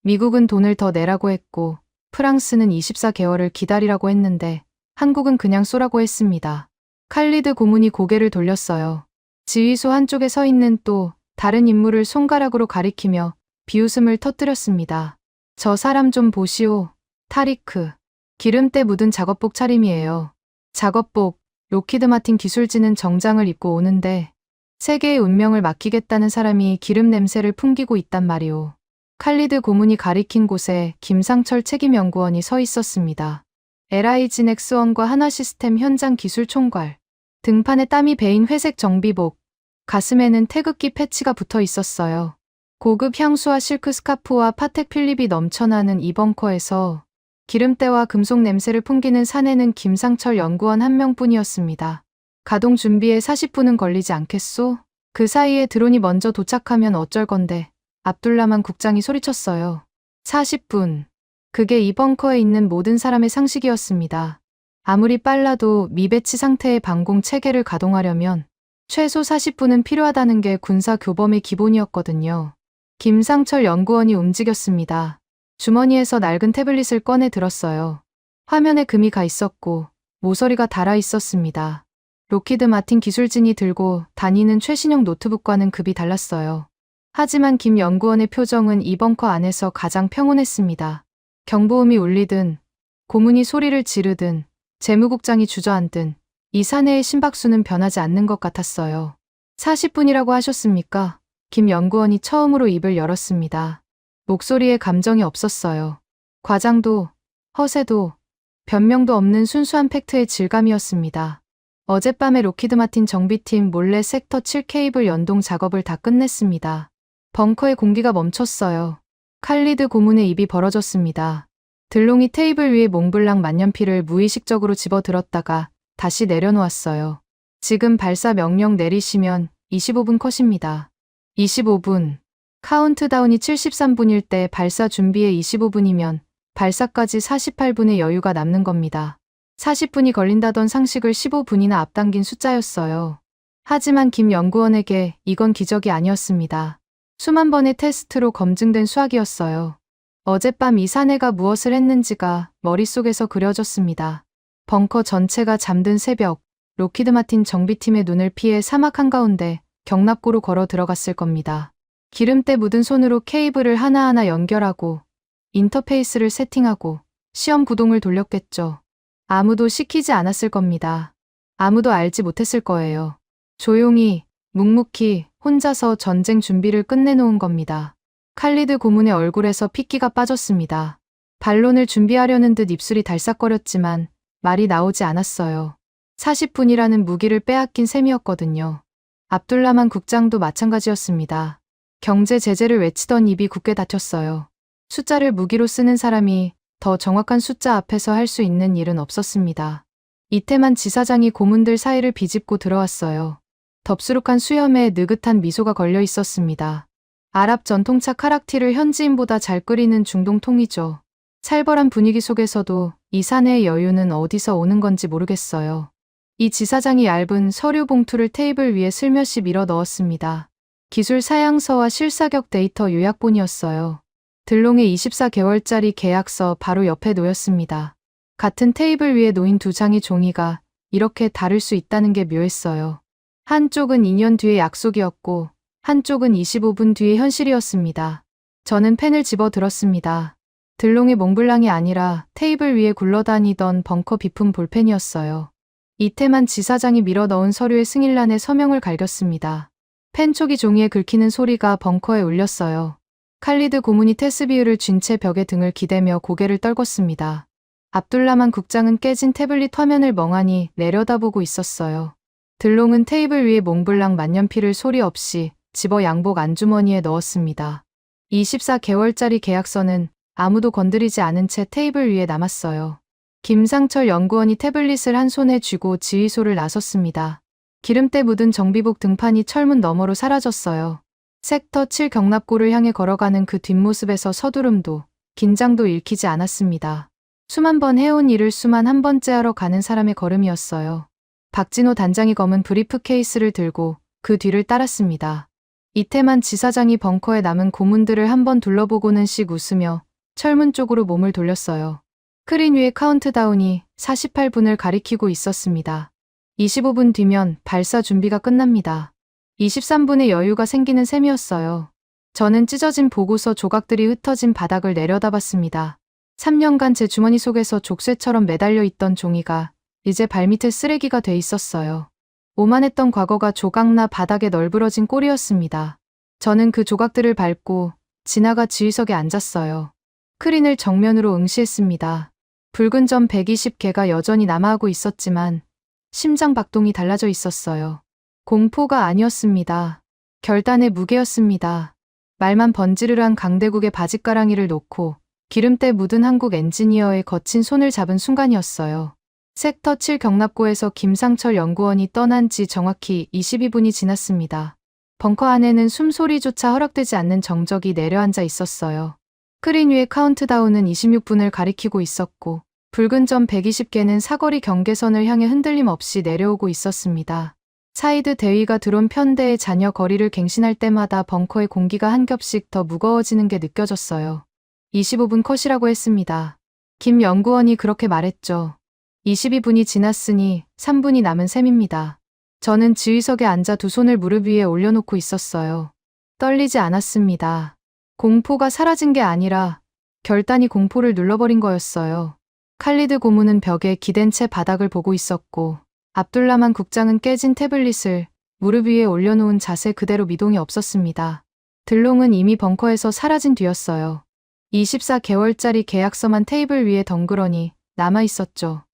미국은 돈을 더 내라고 했고 프랑스는 24개월을 기다리라고 했는데 한국은 그냥 쏘라고 했습니다. 칼리드 고문이 고개를 돌렸어요. 지휘소 한쪽에 서 있는 또 다른 인물을 손가락으로 가리키며 비웃음을 터뜨렸습니다. 저 사람 좀 보시오. 타리크. 기름때 묻은 작업복 차림이에요. 작업복, 로키드 마틴 기술진은 정장을 입고 오는데 세계의 운명을 맡기겠다는 사람이 기름 냄새를 풍기고 있단 말이오. 칼리드 고문이 가리킨 곳에 김상철 책임연구원이 서 있었습니다. LIG 넥스원과 한화시스템 현장 기술 총괄. 등판에 땀이 배인 회색 정비복. 가슴에는 태극기 패치가 붙어 있었어요. 고급 향수와 실크 스카프와 파텍 필립이 넘쳐나는 이 벙커에서 기름때와 금속 냄새를 풍기는 사내는 김상철 연구원 한 명뿐이었습니다. 가동 준비에 40분은 걸리지 않겠소? 그 사이에 드론이 먼저 도착하면 어쩔 건데. 압둘라만 국장이 소리쳤어요. 40분. 그게 이 벙커에 있는 모든 사람의 상식이었습니다. 아무리 빨라도 미배치 상태의 방공 체계를 가동하려면 최소 40분은 필요하다는 게 군사 교범의 기본이었거든요. 김상철 연구원이 움직였습니다. 주머니에서 낡은 태블릿을 꺼내 들었어요. 화면에 금이 가 있었고 모서리가 달아 있었습니다. 로키드 마틴 기술진이 들고 다니는 최신형 노트북과는 급이 달랐어요. 하지만 김 연구원의 표정은 이 벙커 안에서 가장 평온했습니다. 경보음이 울리든 고문이 소리를 지르든 재무국장이 주저앉든 이 사내의 심박수는 변하지 않는 것 같았어요. 40분이라고 하셨습니까? 김 연구원이 처음으로 입을 열었습니다. 목소리에 감정이 없었어요. 과장도, 허세도, 변명도 없는 순수한 팩트의 질감이었습니다. 어젯밤에 로키드 마틴 정비팀 몰래 섹터 7 케이블 연동 작업을 다 끝냈습니다. 벙커의 공기가 멈췄어요. 칼리드 고문의 입이 벌어졌습니다. 들롱이 테이블 위에 몽블랑 만년필을 무의식적으로 집어들었다가 다시 내려놓았어요. 지금 발사 명령 내리시면 25분 컷입니다. 25분. 카운트다운이 73분일 때 발사 준비에 25분이면 발사까지 48분의 여유가 남는 겁니다. 40분이 걸린다던 상식을 15분이나 앞당긴 숫자였어요. 하지만 김 연구원에게 이건 기적이 아니었습니다. 수만 번의 테스트로 검증된 수학이었어요. 어젯밤 이 사내가 무엇을 했는지가 머릿속에서 그려졌습니다. 벙커 전체가 잠든 새벽, 로키드 마틴 정비팀의 눈을 피해 사막 한가운데 경납고로 걸어 들어갔을 겁니다. 기름때 묻은 손으로 케이블을 하나하나 연결하고 인터페이스를 세팅하고 시험 구동을 돌렸겠죠. 아무도 시키지 않았을 겁니다. 아무도 알지 못했을 거예요. 조용히, 묵묵히 혼자서 전쟁 준비를 끝내놓은 겁니다. 칼리드 고문의 얼굴에서 핏기가 빠졌습니다. 반론을 준비하려는 듯 입술이 달싹거렸지만 말이 나오지 않았어요. 40분이라는 무기를 빼앗긴 셈이었거든요. 압둘라만 국장도 마찬가지였습니다. 경제 제재를 외치던 입이 굳게 닫혔어요. 숫자를 무기로 쓰는 사람이 더 정확한 숫자 앞에서 할 수 있는 일은 없었습니다. 이태만 지사장이 고문들 사이를 비집고 들어왔어요. 덥수룩한 수염에 느긋한 미소가 걸려 있었습니다. 아랍 전통차 카락티를 현지인보다 잘 끓이는 중동통이죠. 살벌한 분위기 속에서도 이 사내의 여유는 어디서 오는 건지 모르겠어요. 이 지사장이 얇은 서류 봉투를 테이블 위에 슬며시 밀어 넣었습니다. 기술 사양서와 실사격 데이터 요약본이었어요. 들롱의 24개월짜리 계약서 바로 옆에 놓였습니다. 같은 테이블 위에 놓인 두 장의 종이가 이렇게 다를 수 있다는 게 묘했어요. 한쪽은 2년 뒤의 약속이었고 한쪽은 25분 뒤의 현실이었습니다. 저는 펜을 집어 들었습니다. 들롱의 몽블랑이 아니라 테이블 위에 굴러다니던 벙커 비품 볼펜이었어요. 이태만 지사장이 밀어 넣은 서류의 승일란에 서명을 갈겼습니다. 펜촉이 종이에 긁히는 소리가 벙커에 울렸어요. 칼리드 고문이 테스비유를 쥔 채 벽에 등을 기대며 고개를 떨궜습니다. 압둘라만 국장은 깨진 태블릿 화면을 멍하니 내려다보고 있었어요. 들롱은 테이블 위에 몽블랑 만년필을 소리 없이 집어 양복 안주머니에 넣었습니다. 24개월짜리 계약서는 아무도 건드리지 않은 채 테이블 위에 남았어요. 김상철 연구원이 태블릿을 한 손에 쥐고 지휘소를 나섰습니다. 기름때 묻은 정비복 등판이 철문 너머로 사라졌어요. 섹터 7 경납고를 향해 걸어가는 그 뒷모습에서 서두름도 긴장도 읽히지 않았습니다. 수만 번 해온 일을 수만 한 번째 하러 가는 사람의 걸음이었어요. 박진호 단장이 검은 브리프 케이스를 들고 그 뒤를 따랐습니다. 이태만 지사장이 벙커에 남은 고문들을 한번 둘러보고는 씩 웃으며 철문 쪽으로 몸을 돌렸어요. 스크린 위에 카운트다운이 48분을 가리키고 있었습니다. 25분 뒤면 발사 준비가 끝납니다. 23분의 여유가 생기는 셈이었어요. 저는 찢어진 보고서 조각들이 흩어진 바닥을 내려다봤습니다. 3년간 제 주머니 속에서 족쇄처럼 매달려 있던 종이가 이제 발밑에 쓰레기가 돼 있었어요. 오만했던 과거가 조각나 바닥에 널브러진 꼴이었습니다. 저는 그 조각들을 밟고 지나가 지휘석에 앉았어요. 스크린을 정면으로 응시했습니다. 붉은 점 120개가 여전히 남아하고 있었지만 심장 박동이 달라져 있었어요. 공포가 아니었습니다. 결단의 무게였습니다. 말만 번지르르한 강대국의 바짓가랑이를 놓고 기름때 묻은 한국 엔지니어의 거친 손을 잡은 순간이었어요. 섹터 7 경납고에서 김상철 연구원이 떠난 지 정확히 22분이 지났습니다. 벙커 안에는 숨소리조차 허락되지 않는 정적이 내려앉아 있었어요. 스크린 위의 카운트다운은 26분을 가리키고 있었고 붉은 점 120개는 사거리 경계선을 향해 흔들림 없이 내려오고 있었습니다. 사이드 대위가 드론 편대의 잔여 거리를 갱신할 때마다 벙커의 공기가 한 겹씩 더 무거워지는 게 느껴졌어요. 25분 컷이라고 했습니다. 김 연구원이 그렇게 말했죠. 22분이 지났으니 3분이 남은 셈입니다. 저는 지휘석에 앉아 두 손을 무릎 위에 올려놓고 있었어요. 떨리지 않았습니다. 공포가 사라진 게 아니라 결단이 공포를 눌러버린 거였어요. 칼리드 고문은 벽에 기댄 채 바닥을 보고 있었고 압둘라만 국장은 깨진 태블릿을 무릎 위에 올려놓은 자세 그대로 미동이 없었습니다. 들롱은 이미 벙커에서 사라진 뒤였어요. 24개월짜리 계약서만 테이블 위에 덩그러니 남아있었죠.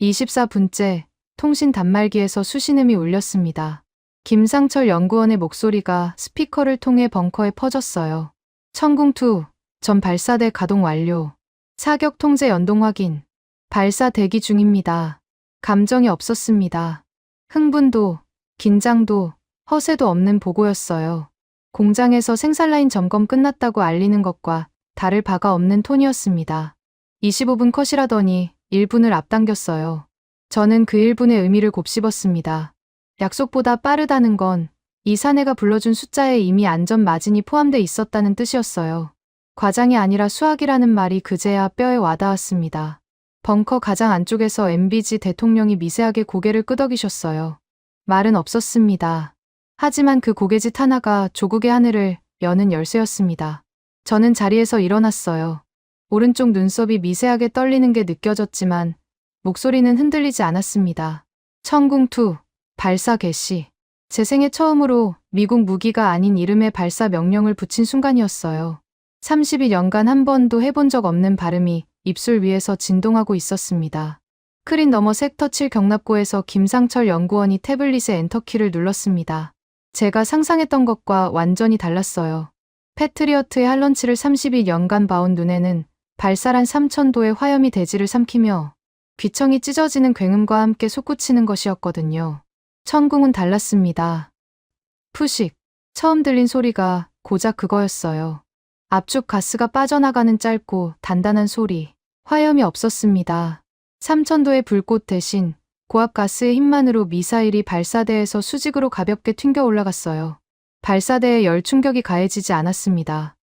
24분째 통신 단말기에서 수신음이 울렸습니다. 김상철 연구원의 목소리가 스피커를 통해 벙커에 퍼졌어요. 천궁2, 전 발사대 가동 완료. 사격 통제 연동 확인. 발사 대기 중입니다. 감정이 없었습니다. 흥분도, 긴장도, 허세도 없는 보고였어요. 공장에서 생산라인 점검 끝났다고 알리는 것과 다를 바가 없는 톤이었습니다. 25분 컷이라더니 1분을 앞당겼어요. 저는 그 1분의 의미를 곱씹었습니다. 약속보다 빠르다는 건 이 사내가 불러준 숫자에 이미 안전 마진이 포함돼 있었다는 뜻이었어요. 과장이 아니라 수학이라는 말이 그제야 뼈에 와닿았습니다. 벙커 가장 안쪽에서 MBG 대통령이 미세하게 고개를 끄덕이셨어요. 말은 없었습니다. 하지만 그 고개짓 하나가 조국의 하늘을 여는 열쇠였습니다. 저는 자리에서 일어났어요. 오른쪽 눈썹이 미세하게 떨리는 게 느껴졌지만 목소리는 흔들리지 않았습니다. 천궁2, 발사 개시. 제 생애 처음으로 미국 무기가 아닌 이름에 발사 명령을 붙인 순간이었어요. 30년간 한 번도 해본 적 없는 발음이 입술 위에서 진동하고 있었습니다. 스크린 너머 섹터 7 경납고에서 김상철 연구원이 태블릿의 엔터키를 눌렀습니다. 제가 상상했던 것과 완전히 달랐어요. 패트리어트의 할런치를 32년간 봐온 눈에는 발사란 3000도의 화염이 대지를 삼키며 귀청이 찢어지는 굉음과 함께 솟구치는 것이었거든요. 천궁은 달랐습니다. 푸식. 처음 들린 소리가 고작 그거였어요. 압축 가스가 빠져나가는 짧고 단단한 소리. 화염이 없었습니다. 3000도의 불꽃 대신 고압 가스의 힘만으로 미사일이 발사대에서 수직으로 가볍게 튕겨 올라갔어요. 발사대에 열 충격이 가해지지 않았습니다.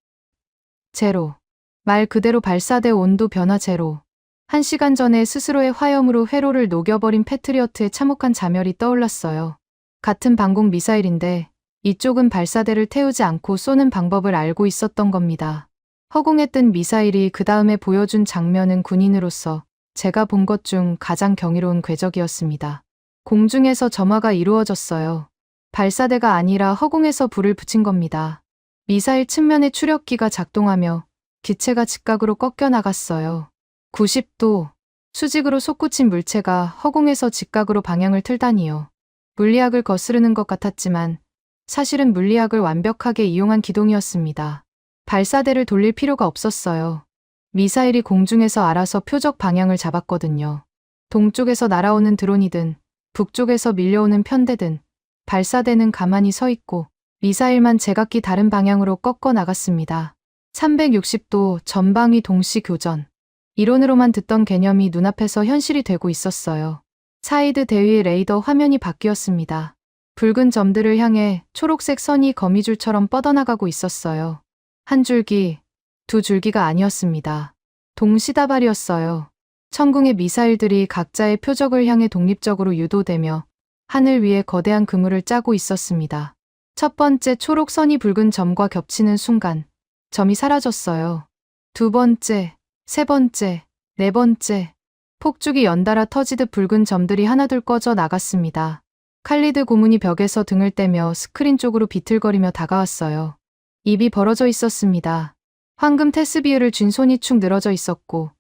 제로. 말 그대로 발사대 온도 변화 제로. 1시간 전에 스스로의 화염으로 회로를 녹여버린 패트리어트의 참혹한 자멸이 떠올랐어요. 같은 방공 미사일인데 이쪽은 발사대를 태우지 않고 쏘는 방법을 알고 있었던 겁니다. 허공에 뜬 미사일이 그 다음에 보여준 장면은 군인으로서 제가 본 것 중 가장 경이로운 궤적이었습니다. 공중에서 점화가 이루어졌어요. 발사대가 아니라 허공에서 불을 붙인 겁니다. 미사일 측면의 추력기가 작동하며 기체가 직각으로 꺾여 나갔어요. 90도. 수직으로 솟구친 물체가 허공에서 직각으로 방향을 틀다니요. 물리학을 거스르는 것 같았지만 사실은 물리학을 완벽하게 이용한 기동이었습니다. 발사대를 돌릴 필요가 없었어요. 미사일이 공중에서 알아서 표적 방향을 잡았거든요. 동쪽에서 날아오는 드론이든 북쪽에서 밀려오는 편대든 발사대는 가만히 서 있고 미사일만 제각기 다른 방향으로 꺾어 나갔습니다. 360도 전방위 동시 교전. 이론으로만 듣던 개념이 눈앞에서 현실이 되고 있었어요. 사이드 대위의 레이더 화면이 바뀌었습니다. 붉은 점들을 향해 초록색 선이 거미줄처럼 뻗어나가고 있었어요. 한 줄기, 두 줄기가 아니었습니다. 동시다발이었어요. 천궁의 미사일들이 각자의 표적을 향해 독립적으로 유도되며 하늘 위에 거대한 그물을 짜고 있었습니다. 첫 번째 초록 선이 붉은 점과 겹치는 순간 점이 사라졌어요. 두 번째, 세 번째, 네 번째. 폭죽이 연달아 터지듯 붉은 점들이 하나둘 꺼져 나갔습니다. 칼리드 고문이 벽에서 등을 떼며 스크린 쪽으로 비틀거리며 다가왔어요. 입이 벌어져 있었습니다. 황금 테스비유를 쥔 손이 축 늘어져 있었고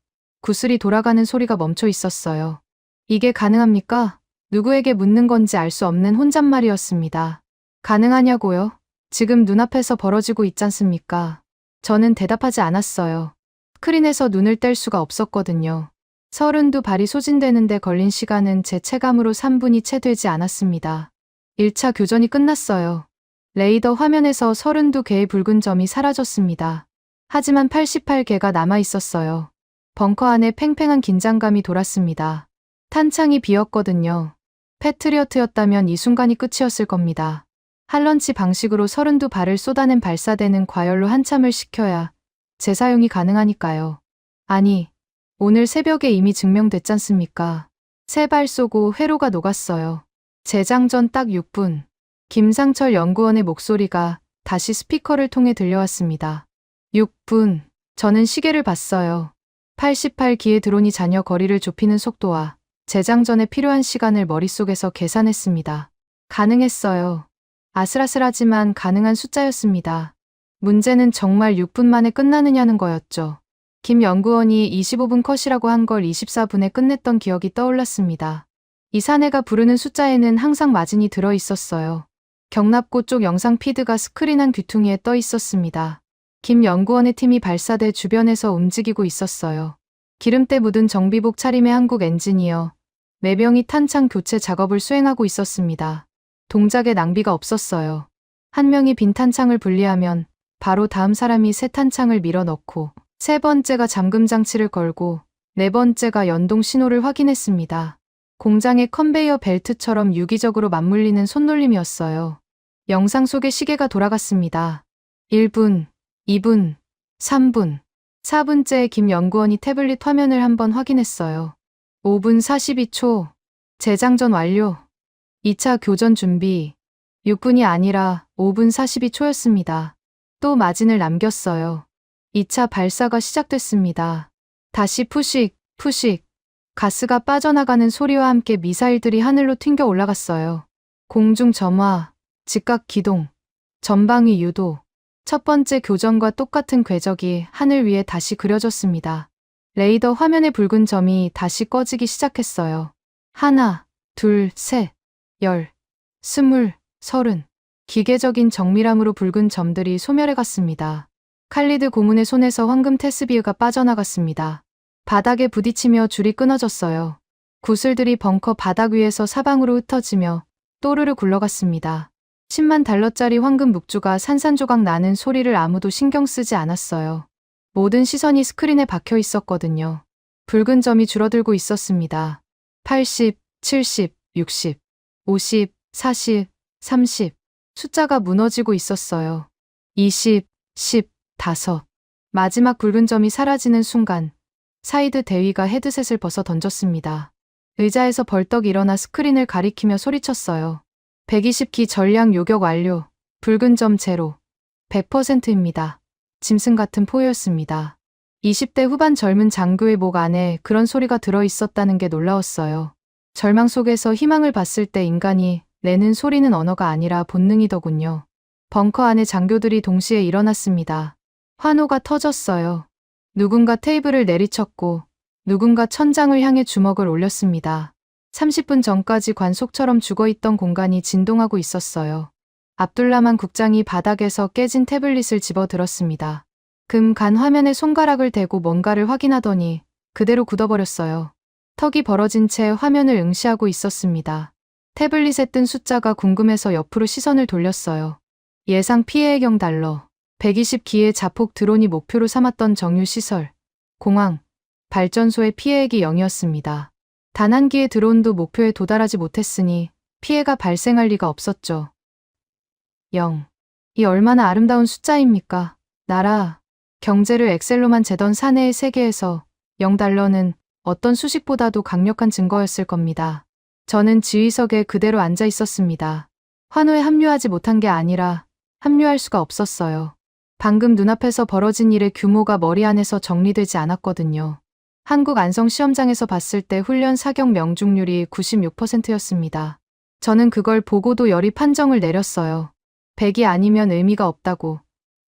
구슬이 돌아가는 소리가 멈춰 있었어요. 이게 가능합니까? 누구에게 묻는 건지 알 수 없는 혼잣말이었습니다. 가능하냐고요? 지금 눈앞에서 벌어지고 있잖습니까? 저는 대답하지 않았어요. 스크린에서 눈을 뗄 수가 없었거든요. 32발이 소진되는데 걸린 시간은 제 체감으로 3분이 채 되지 않았습니다. 1차 교전이 끝났어요. 레이더 화면에서 32개의 붉은 점이 사라졌습니다. 하지만 88개가 남아 있었어요. 벙커 안에 팽팽한 긴장감이 돌았습니다. 탄창이 비었거든요. 패트리어트였다면 이 순간이 끝이었을 겁니다. 할런치 방식으로 32발을 쏟아낸 발사대는 과열로 한참을 식혀야 재사용이 가능하니까요. 아니, 오늘 새벽에 이미 증명됐잖습니까? 3발 쏘고 회로가 녹았어요. 재장전 딱 6분. 김상철 연구원의 목소리가 다시 스피커를 통해 들려왔습니다. 6분. 저는 시계를 봤어요. 88기의 드론이 잔여 거리를 좁히는 속도와 재장전에 필요한 시간을 머릿속에서 계산했습니다. 가능했어요. 아슬아슬하지만 가능한 숫자였습니다. 문제는 정말 6분 만에 끝나느냐는 거였죠. 김 연구원이 25분 컷이라고 한 걸 24분에 끝냈던 기억이 떠올랐습니다. 이 사내가 부르는 숫자에는 항상 마진이 들어 있었어요. 경납고 쪽 영상 피드가 스크린 귀퉁이에 떠 있었습니다. 김 연구원의 팀이 발사대 주변에서 움직이고 있었어요. 기름때 묻은 정비복 차림의 한국 엔지니어 4명이 탄창 교체 작업을 수행하고 있었습니다. 동작에 낭비가 없었어요. 한 명이 빈 탄창을 분리하면 바로 다음 사람이 새 탄창을 밀어 넣고 3번째가 잠금 장치를 걸고 4번째가 연동 신호를 확인했습니다. 공장의 컨베이어 벨트처럼 유기적으로 맞물리는 손놀림이었어요. 영상 속의 시계가 돌아갔습니다. 1분, 2분, 3분, 4분째에 김 연구원이 태블릿 화면을 한번 확인했어요. 5분 42초, 재장전 완료. 2차 교전 준비. 6분이 아니라 5분 42초였습니다. 또 마진을 남겼어요. 2차 발사가 시작됐습니다. 다시 푸식, 푸식. 가스가 빠져나가는 소리와 함께 미사일들이 하늘로 튕겨 올라갔어요. 공중 점화, 직각 기동, 전방위 유도. 첫 번째 교전과 똑같은 궤적이 하늘 위에 다시 그려졌습니다. 레이더 화면의 붉은 점이 다시 꺼지기 시작했어요. 1, 2, 3, 10, 20, 30. 기계적인 정밀함으로 붉은 점들이 소멸해 갔습니다. 칼리드 고문의 손에서 황금 테스비흐가 빠져나갔습니다. 바닥에 부딪히며 줄이 끊어졌어요. 구슬들이 벙커 바닥 위에서 사방으로 흩어지며 또르르 굴러갔습니다. 10만 달러짜리 황금 묵주가 산산조각 나는 소리를 아무도 신경 쓰지 않았어요. 모든 시선이 스크린에 박혀 있었거든요. 붉은 점이 줄어들고 있었습니다. 80, 70, 60, 50, 40, 30. 숫자가 무너지고 있었어요. 20, 10, 5. 마지막 붉은 점이 사라지는 순간 사이드 대위가 헤드셋을 벗어 던졌습니다. 의자에서 벌떡 일어나 스크린을 가리키며 소리쳤어요. 120기 전량 요격 완료. 붉은 점 제로. 100%입니다. 짐승 같은 포효였습니다. 20대 후반 젊은 장교의 목 안에 그런 소리가 들어 있었다는 게 놀라웠어요. 절망 속에서 희망을 봤을 때 인간이 내는 소리는 언어가 아니라 본능이더군요. 벙커 안에 장교들이 동시에 일어났습니다. 환호가 터졌어요. 누군가 테이블을 내리쳤고 누군가 천장을 향해 주먹을 올렸습니다. 30분 전까지 관속처럼 죽어있던 공간이 진동하고 있었어요. 압둘라만 국장이 바닥에서 깨진 태블릿을 집어들었습니다. 간 화면에 손가락을 대고 뭔가를 확인하더니 그대로 굳어버렸어요. 턱이 벌어진 채 화면을 응시하고 있었습니다. 태블릿에 뜬 숫자가 궁금해서 옆으로 시선을 돌렸어요. 예상 피해의 경 달러. 120기의 자폭 드론이 목표로 삼았던 정유시설, 공항, 발전소의 피해액이 0이었습니다. 단 한 기의 드론도 목표에 도달하지 못했으니 피해가 발생할 리가 없었죠. 0. 이 얼마나 아름다운 숫자입니까? 나라, 경제를 엑셀로만 재던 사내의 세계에서 0달러는 어떤 수식보다도 강력한 증거였을 겁니다. 저는 지휘석에 그대로 앉아 있었습니다. 환호에 합류하지 못한 게 아니라 합류할 수가 없었어요. 방금 눈앞에서 벌어진 일의 규모가 머리 안에서 정리되지 않았거든요. 한국 안성 시험장에서 봤을 때 훈련 사격 명중률이 96%였습니다. 저는 그걸 보고도 열이 판정을 내렸어요. 100이 아니면 의미가 없다고.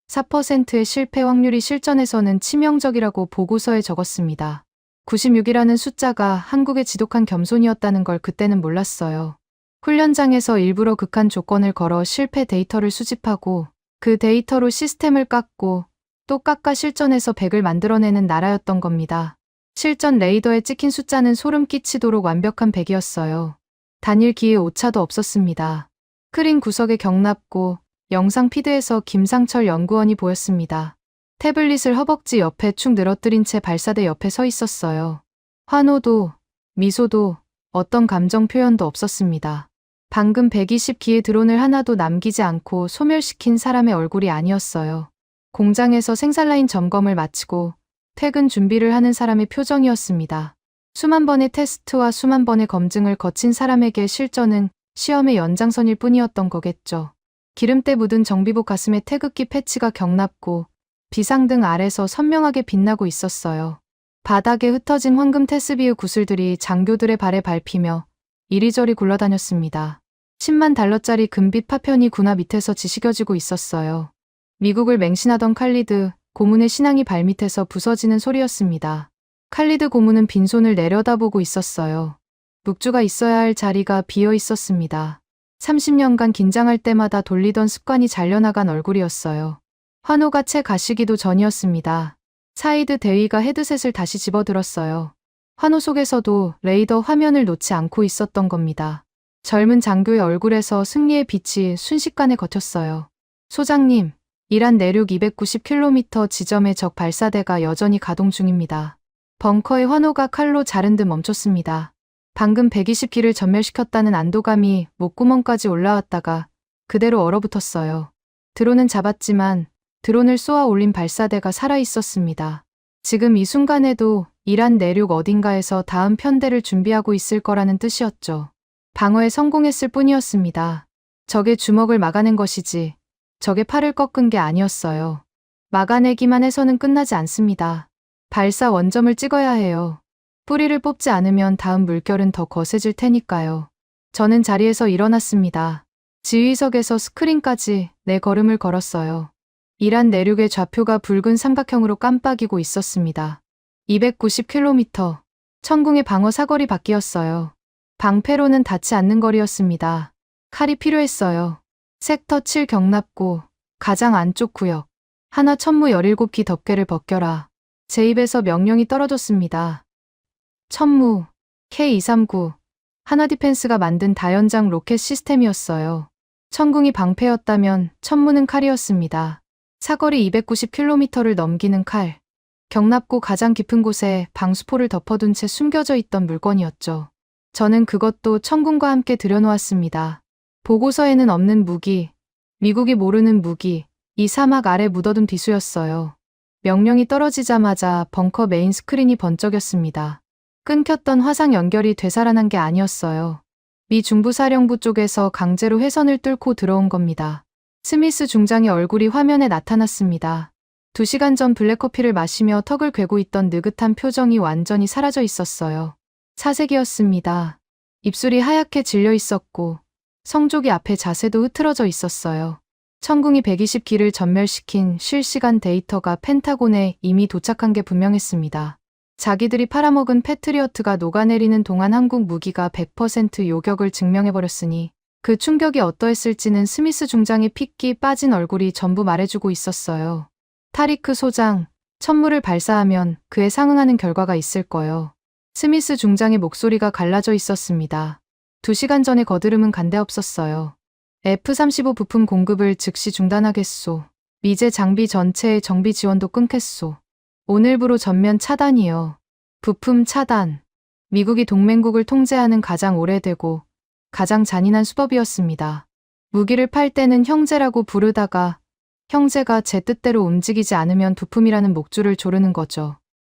4%의 실패 확률이 실전에서는 치명적이라고 보고서에 적었습니다. 96이라는 숫자가 한국의 지독한 겸손이었다는 걸 그때는 몰랐어요. 훈련장에서 일부러 극한 조건을 걸어 실패 데이터를 수집하고 그 데이터로 시스템을 깎고 또 깎아 실전에서 100을 만들어내는 나라였던 겁니다. 실전 레이더에 찍힌 숫자는 소름 끼치도록 완벽한 100이었어요. 단일 기에 오차도 없었습니다. 스크린 구석에 경납고 영상 피드에서 김상철 연구원이 보였습니다. 태블릿을 허벅지 옆에 축 늘어뜨린 채 발사대 옆에 서 있었어요. 환호도, 미소도, 어떤 감정 표현도 없었습니다. 방금 120기의 드론을 하나도 남기지 않고 소멸시킨 사람의 얼굴이 아니었어요. 공장에서 생산라인 점검을 마치고 퇴근 준비를 하는 사람의 표정이었습니다. 수만 번의 테스트와 수만 번의 검증을 거친 사람에게 실전은 시험의 연장선일 뿐이었던 거겠죠. 기름때 묻은 정비복 가슴에 태극기 패치가 경납고 비상등 아래서 선명하게 빛나고 있었어요. 바닥에 흩어진 황금 테스비의 구슬들이 장교들의 발에 밟히며 이리저리 굴러다녔습니다. 10만 달러짜리 금빛 파편이 군화 밑에서 지시겨지고 있었어요. 미국을 맹신하던 칼리드 고문의 신앙이 발밑에서 부서지는 소리였습니다. 칼리드 고문은 빈손을 내려다보고 있었어요. 묵주가 있어야 할 자리가 비어 있었습니다. 30년간 긴장할 때마다 돌리던 습관이 잘려나간 얼굴이었어요. 환호가 채 가시기도 전이었습니다. 사이드 대위가 헤드셋을 다시 집어들었어요. 환호 속에서도 레이더 화면을 놓지 않고 있었던 겁니다. 젊은 장교의 얼굴에서 승리의 빛이 순식간에 걷혔어요. 소장님, 이란 내륙 290km 지점의 적 발사대가 여전히 가동 중입니다. 벙커의 환호가 칼로 자른 듯 멈췄습니다. 방금 120기를 전멸시켰다는 안도감이 목구멍까지 올라왔다가 그대로 얼어붙었어요. 드론은 잡았지만 드론을 쏘아 올린 발사대가 살아있었습니다. 지금 이 순간에도 이란 내륙 어딘가에서 다음 편대를 준비하고 있을 거라는 뜻이었죠. 방어에 성공했을 뿐이었습니다. 적의 주먹을 막아낸 것이지 적의 팔을 꺾은 게 아니었어요. 막아내기만 해서는 끝나지 않습니다. 발사 원점을 찍어야 해요. 뿌리를 뽑지 않으면 다음 물결은 더 거세질 테니까요. 저는 자리에서 일어났습니다. 지휘석에서 스크린까지 네 걸음을 걸었어요. 이란 내륙의 좌표가 붉은 삼각형으로 깜빡이고 있었습니다. 290km. 천궁의 방어 사거리 밖이었어요. 방패로는 닿지 않는 거리였습니다. 칼이 필요했어요. 섹터 7 경납고 가장 안쪽 구역. 하나 천무 17기 덮개를 벗겨라. 제 입에서 명령이 떨어졌습니다. 천무 K239 하나 디펜스가 만든 다연장 로켓 시스템이었어요. 천궁이 방패였다면 천무는 칼이었습니다. 사거리 290km를 넘기는 칼. 경납고 가장 깊은 곳에 방수포를 덮어둔 채 숨겨져 있던 물건이었죠. 저는 그것도 천궁과 함께 들여놓았습니다. 보고서에는 없는 무기, 미국이 모르는 무기, 이 사막 아래 묻어둔 비수였어요. 명령이 떨어지자마자 벙커 메인 스크린이 번쩍였습니다. 끊겼던 화상 연결이 되살아난 게 아니었어요. 미 중부사령부 쪽에서 강제로 회선을 뚫고 들어온 겁니다. 스미스 중장의 얼굴이 화면에 나타났습니다. 2시간 전 블랙커피를 마시며 턱을 괴고 있던 느긋한 표정이 완전히 사라져 있었어요. 사색이었습니다. 입술이 하얗게 질려 있었고 성조기 앞에 자세도 흐트러져 있었어요. 천궁이 120기를 전멸시킨 실시간 데이터가 펜타곤에 이미 도착한 게 분명했습니다. 자기들이 팔아먹은 패트리어트가 녹아내리는 동안 한국 무기가 100% 요격을 증명해버렸으니 그 충격이 어떠했을지는 스미스 중장의 핏기 빠진 얼굴이 전부 말해주고 있었어요. 타리크 소장, 천무를 발사하면 그에 상응하는 결과가 있을 거요. 스미스 중장의 목소리가 갈라져 있었습니다. 2시간 전에 거드름은 간데없었어요. F-35 부품 공급을 즉시 중단하겠소. 미제 장비 전체의 정비 지원도 끊겠소. 오늘부로 전면 차단이요. 부품 차단. 미국이 동맹국을 통제하는 가장 오래되고 가장 잔인한 수법이었습니다. 무기를 팔 때는 형제라고 부르다가 형제가 제 뜻대로 움직이지 않으면 부품이라는 목줄을 조르는 거죠.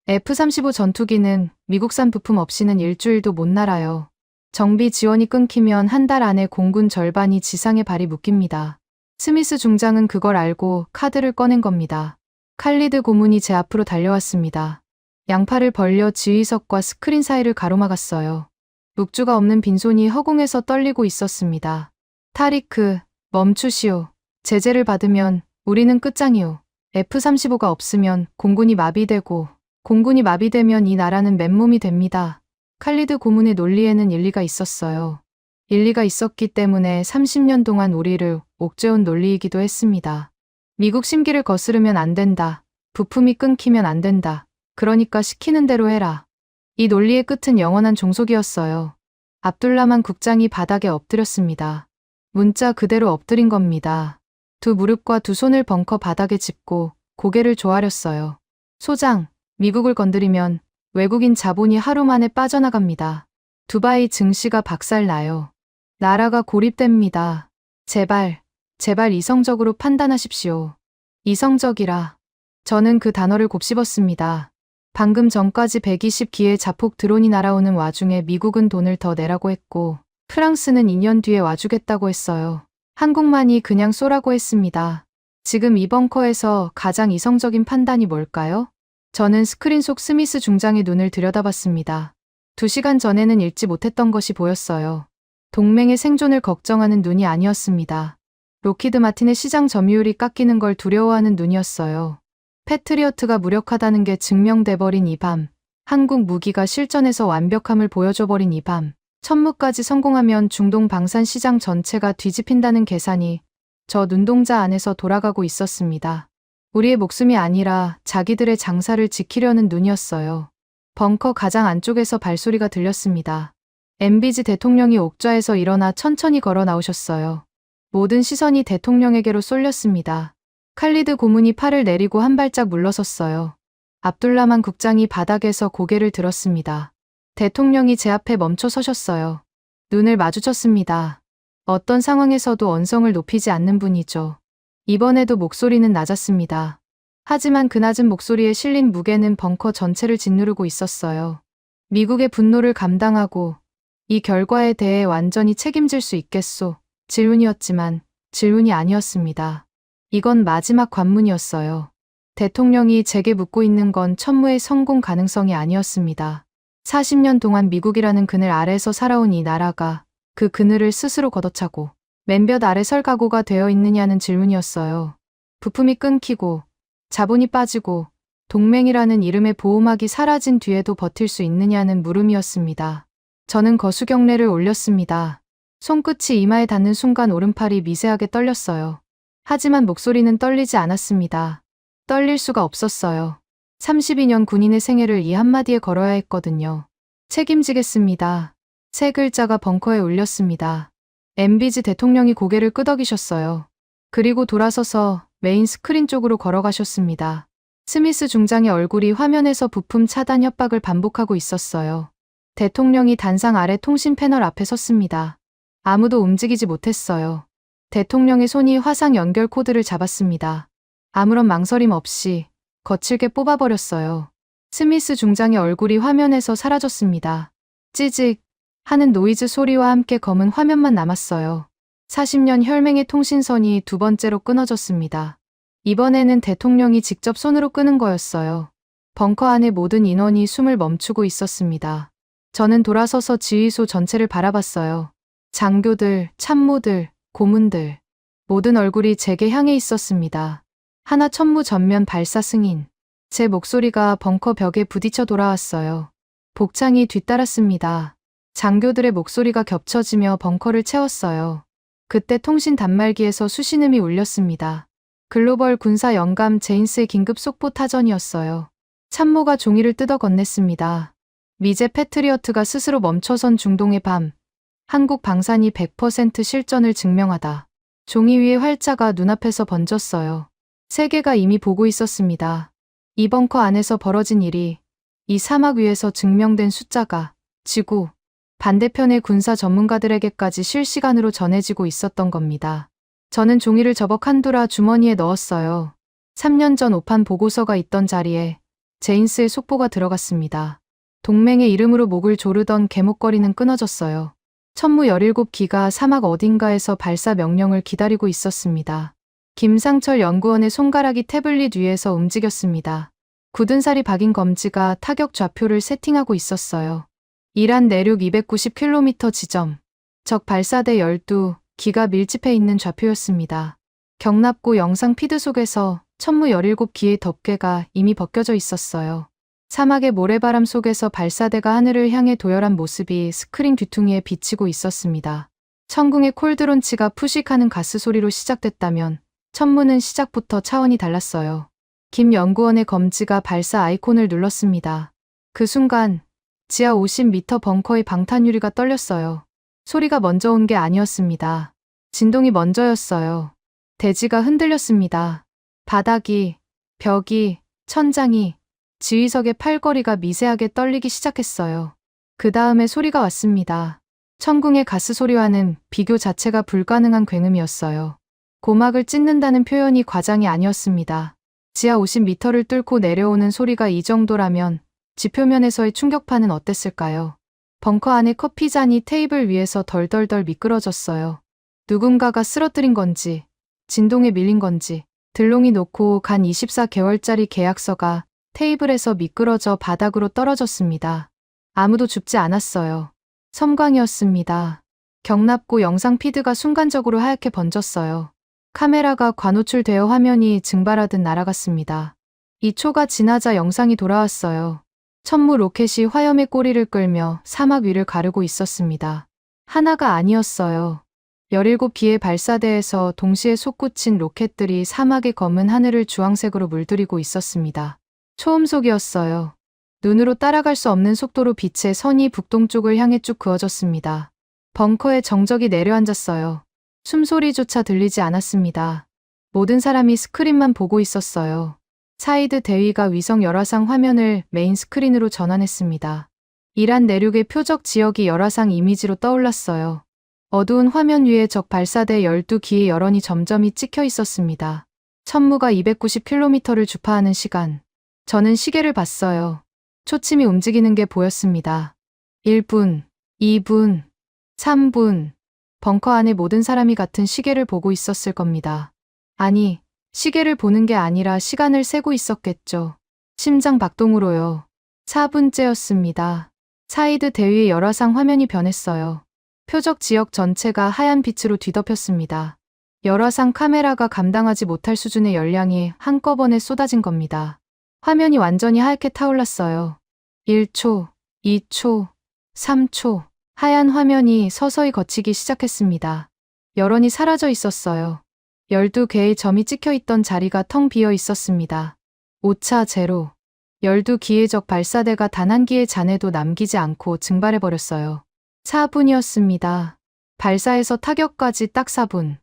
F-35 전투기는 미국산 부품 없이는 일주일도 못 날아요. 정비 지원이 끊기면 한 달 안에 공군 절반이 지상에 발이 묶입니다. 스미스 중장은 그걸 알고 카드를 꺼낸 겁니다. 칼리드 고문이 제 앞으로 달려왔습니다. 양팔을 벌려 지휘석과 스크린 사이를 가로막았어요. 묵주가 없는 빈손이 허공에서 떨리고 있었습니다. 타리크, 멈추시오. 제재를 받으면 우리는 끝장이오. F-35가 없으면 공군이 마비되고 공군이 마비되면 이 나라는 맨몸이 됩니다. 칼리드 고문의 논리에는 일리가 있었어요. 일리가 있었기 때문에 30년 동안 우리를 옥죄온 논리이기도 했습니다. 미국 심기를 거스르면 안 된다. 부품이 끊기면 안 된다. 그러니까 시키는 대로 해라. 이 논리의 끝은 영원한 종속이었어요. 압둘라만 국장이 바닥에 엎드렸습니다. 문자 그대로 엎드린 겁니다. 두 무릎과 두 손을 벙커 바닥에 짚고 고개를 조아렸어요. 소장, 미국을 건드리면 외국인 자본이 하루 만에 빠져나갑니다. 두바이 증시가 박살나요. 나라가 고립됩니다. 제발, 제발 이성적으로 판단하십시오. 이성적이라. 저는 그 단어를 곱씹었습니다. 방금 전까지 120기의 자폭 드론이 날아오는 와중에 미국은 돈을 더 내라고 했고, 프랑스는 2년 뒤에 와주겠다고 했어요. 한국만이 그냥 쏘라고 했습니다. 지금 이 벙커에서 가장 이성적인 판단이 뭘까요? 저는 스크린 속 스미스 중장의 눈을 들여다봤습니다. 2시간 전에는 읽지 못했던 것이 보였어요. 동맹의 생존을 걱정하는 눈이 아니었습니다. 로키드 마틴의 시장 점유율이 깎이는 걸 두려워하는 눈이었어요. 패트리어트가 무력하다는 게 증명돼버린 이 밤, 한국 무기가 실전에서 완벽함을 보여줘버린 이 밤, 천무까지 성공하면 중동 방산 시장 전체가 뒤집힌다는 계산이 저 눈동자 안에서 돌아가고 있었습니다. 우리의 목숨이 아니라 자기들의 장사를 지키려는 눈이었어요. 벙커 가장 안쪽에서 발소리가 들렸습니다. MBG 대통령이 옥좌에서 일어나 천천히 걸어 나오셨어요. 모든 시선이 대통령에게로 쏠렸습니다. 칼리드 고문이 팔을 내리고 한 발짝 물러섰어요. 압둘라만 국장이 바닥에서 고개를 들었습니다. 대통령이 제 앞에 멈춰 서셨어요. 눈을 마주쳤습니다. 어떤 상황에서도 언성을 높이지 않는 분이죠. 이번에도 목소리는 낮았습니다. 하지만 그 낮은 목소리에 실린 무게는 벙커 전체를 짓누르고 있었어요. 미국의 분노를 감당하고 이 결과에 대해 완전히 책임질 수 있겠소? 질문이었지만 질문이 아니었습니다. 이건 마지막 관문이었어요. 대통령이 제게 묻고 있는 건 천무의 성공 가능성이 아니었습니다. 40년 동안 미국이라는 그늘 아래서 살아온 이 나라가 그 그늘을 스스로 걷어차고 맨볕 아래 설 각오가 되어 있느냐는 질문이었어요. 부품이 끊기고 자본이 빠지고 동맹이라는 이름의 보호막이 사라진 뒤에도 버틸 수 있느냐는 물음이었습니다. 저는 거수경례를 올렸습니다. 손끝이 이마에 닿는 순간 오른팔이 미세하게 떨렸어요. 하지만 목소리는 떨리지 않았습니다. 떨릴 수가 없었어요. 32년 군인의 생애를 이 한마디에 걸어야 했거든요. 책임지겠습니다. 세 글자가 벙커에 울렸습니다. MBG 대통령이 고개를 끄덕이셨어요. 그리고 돌아서서 메인 스크린 쪽으로 걸어가셨습니다. 스미스 중장의 얼굴이 화면에서 부품 차단 협박을 반복하고 있었어요. 대통령이 단상 아래 통신 패널 앞에 섰습니다. 아무도 움직이지 못했어요. 대통령의 손이 화상 연결 코드를 잡았습니다. 아무런 망설임 없이 거칠게 뽑아버렸어요. 스미스 중장의 얼굴이 화면에서 사라졌습니다. 찌직 하는 노이즈 소리와 함께 검은 화면만 남았어요. 40년 혈맹의 통신선이 두 번째로 끊어졌습니다. 이번에는 대통령이 직접 손으로 끄는 거였어요. 벙커 안의 모든 인원이 숨을 멈추고 있었습니다. 저는 돌아서서 지휘소 전체를 바라봤어요. 장교들, 참모들, 고문들, 모든 얼굴이 제게 향해 있었습니다. 하나 천무 전면 발사 승인. 제 목소리가 벙커 벽에 부딪혀 돌아왔어요. 복창이 뒤따랐습니다. 장교들의 목소리가 겹쳐지며 벙커를 채웠어요. 그때 통신 단말기에서 수신음이 울렸습니다. 글로벌 군사 영감 제인스의 긴급 속보 타전이었어요. 참모가 종이를 뜯어 건넸습니다. 미제 패트리어트가 스스로 멈춰선 중동의 밤. 한국 방산이 100% 실전을 증명하다. 종이 위의 활자가 눈앞에서 번졌어요. 세계가 이미 보고 있었습니다. 이 벙커 안에서 벌어진 일이, 이 사막 위에서 증명된 숫자가 지구 반대편의 군사 전문가들에게까지 실시간으로 전해지고 있었던 겁니다. 저는 종이를 접어 칸두라 주머니에 넣었어요. 3년 전 오판 보고서가 있던 자리에 제인스의 속보가 들어갔습니다. 동맹의 이름으로 목을 조르던 개목걸이는 끊어졌어요. 천무 17기가 사막 어딘가에서 발사 명령을 기다리고 있었습니다. 김상철 연구원의 손가락이 태블릿 위에서 움직였습니다. 굳은 살이 박인 검지가 타격 좌표를 세팅하고 있었어요. 이란 내륙 290km 지점. 적 발사대 12기가 밀집해 있는 좌표였습니다. 경납고 영상 피드 속에서 천무 17기의 덮개가 이미 벗겨져 있었어요. 사막의 모래바람 속에서 발사대가 하늘을 향해 도열한 모습이 스크린 뒤퉁이에 비치고 있었습니다. 천궁의 콜드론치가 푸식하는 가스 소리로 시작됐다면 천무는 시작부터 차원이 달랐어요. 김 연구원의 검지가 발사 아이콘을 눌렀습니다. 그 순간 지하 50m 벙커의 방탄유리가 떨렸어요. 소리가 먼저 온 게 아니었습니다. 진동이 먼저였어요. 대지가 흔들렸습니다. 바닥이, 벽이, 천장이, 지휘석의 팔걸이가 미세하게 떨리기 시작했어요. 그 다음에 소리가 왔습니다. 천궁의 가스 소리와는 비교 자체가 불가능한 굉음이었어요. 고막을 찢는다는 표현이 과장이 아니었습니다. 지하 50m를 뚫고 내려오는 소리가 이 정도라면 지표면에서의 충격파는 어땠을까요? 벙커 안에 커피잔이 테이블 위에서 덜덜덜 미끄러졌어요. 누군가가 쓰러뜨린 건지, 진동에 밀린 건지, 들롱이 놓고 간 24개월짜리 계약서가 테이블에서 미끄러져 바닥으로 떨어졌습니다. 아무도 죽지 않았어요. 섬광이었습니다. 경납고 영상 피드가 순간적으로 하얗게 번졌어요. 카메라가 과노출되어 화면이 증발하듯 날아갔습니다. 2초가 지나자 영상이 돌아왔어요. 천무 로켓이 화염의 꼬리를 끌며 사막 위를 가르고 있었습니다. 하나가 아니었어요. 17기의 발사대에서 동시에 솟구친 로켓들이 사막의 검은 하늘을 주황색으로 물들이고 있었습니다. 초음속이었어요. 눈으로 따라갈 수 없는 속도로 빛의 선이 북동쪽을 향해 쭉 그어졌습니다. 벙커에 정적이 내려앉았어요. 숨소리조차 들리지 않았습니다. 모든 사람이 스크린만 보고 있었어요. 사이드 대위가 위성 열화상 화면을 메인 스크린으로 전환했습니다. 이란 내륙의 표적 지역이 열화상 이미지로 떠올랐어요. 어두운 화면 위에 적 발사대 12기의 열원이 점점이 찍혀 있었습니다. 천무가 290km를 주파하는 시간. 저는 시계를 봤어요. 초침이 움직이는 게 보였습니다. 1분, 2분, 3분. 벙커 안에 모든 사람이 같은 시계를 보고 있었을 겁니다. 아니, 시계를 보는 게 아니라 시간을 세고 있었겠죠. 심장 박동으로요. 4분째였습니다. 사이드 대위의 열화상 화면이 변했어요. 표적 지역 전체가 하얀 빛으로 뒤덮였습니다. 열화상 카메라가 감당하지 못할 수준의 열량이 한꺼번에 쏟아진 겁니다. 화면이 완전히 하얗게 타올랐어요. 1초, 2초, 3초. 하얀 화면이 서서히 걷히기 시작했습니다. 열원이 사라져 있었어요. 12개의 점이 찍혀 있던 자리가 텅 비어 있었습니다. 오차 제로. 12기의 적 발사대가 단 한 기의 잔해도 남기지 않고 증발해버렸어요. 4분이었습니다. 발사에서 타격까지 딱 4분.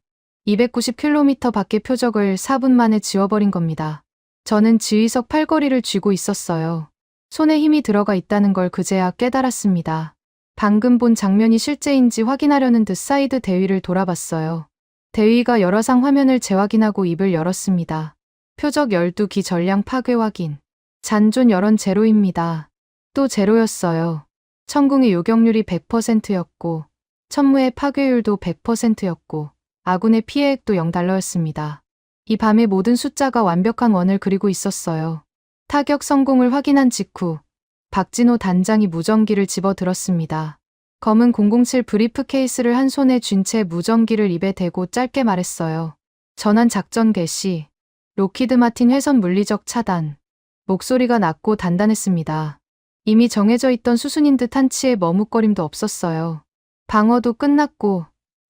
290km 밖의 표적을 4분 만에 지워버린 겁니다. 저는 지휘석 팔걸이를 쥐고 있었어요. 손에 힘이 들어가 있다는 걸 그제야 깨달았습니다. 방금 본 장면이 실제인지 확인하려는 듯 사이드 대위를 돌아봤어요. 대위가 열화상 화면을 재확인하고 입을 열었습니다. 표적 12기 전량 파괴 확인. 잔존 열원 제로입니다. 또 제로였어요. 천궁의 요격률이 100%였고 천무의 파괴율도 100%였고 아군의 피해액도 0달러였습니다. 이 밤에 모든 숫자가 완벽한 원을 그리고 있었어요. 타격 성공을 확인한 직후 박진호 단장이 무전기를 집어들었습니다. 검은 007 브리프 케이스를 한 손에 쥔 채 무전기를 입에 대고 짧게 말했어요. 전환 작전 개시. 로키드 마틴 회선 물리적 차단. 목소리가 낮고 단단했습니다. 이미 정해져 있던 수순인 듯 한치의 머뭇거림도 없었어요. 방어도 끝났고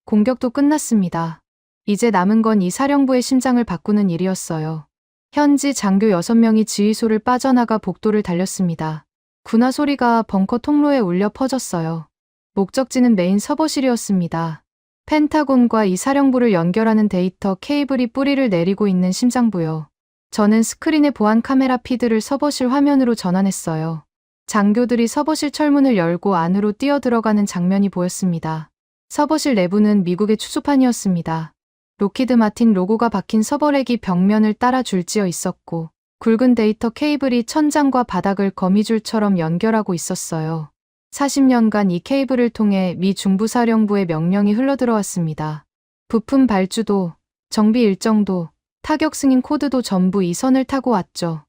공격도 끝났습니다. 이제 남은 건 이 사령부의 심장을 바꾸는 일이었어요. 현지 장교 6명이 지휘소를 빠져나가 복도를 달렸습니다. 군화 소리가 벙커 통로에 울려 퍼졌어요. 목적지는 메인 서버실이었습니다. 펜타곤과 이 사령부를 연결하는 데이터 케이블이 뿌리를 내리고 있는 심장부요. 저는 스크린의 보안 카메라 피드를 서버실 화면으로 전환했어요. 장교들이 서버실 철문을 열고 안으로 뛰어들어가는 장면이 보였습니다. 서버실 내부는 미국의 추수판이었습니다. 로키드 마틴 로고가 박힌 서버렉이 벽면을 따라 줄지어 있었고 굵은 데이터 케이블이 천장과 바닥을 거미줄처럼 연결하고 있었어요. 40년간 이 케이블을 통해 미 중부사령부의 명령이 흘러들어왔습니다. 부품 발주도, 정비 일정도, 타격 승인 코드도 전부 이 선을 타고 왔죠.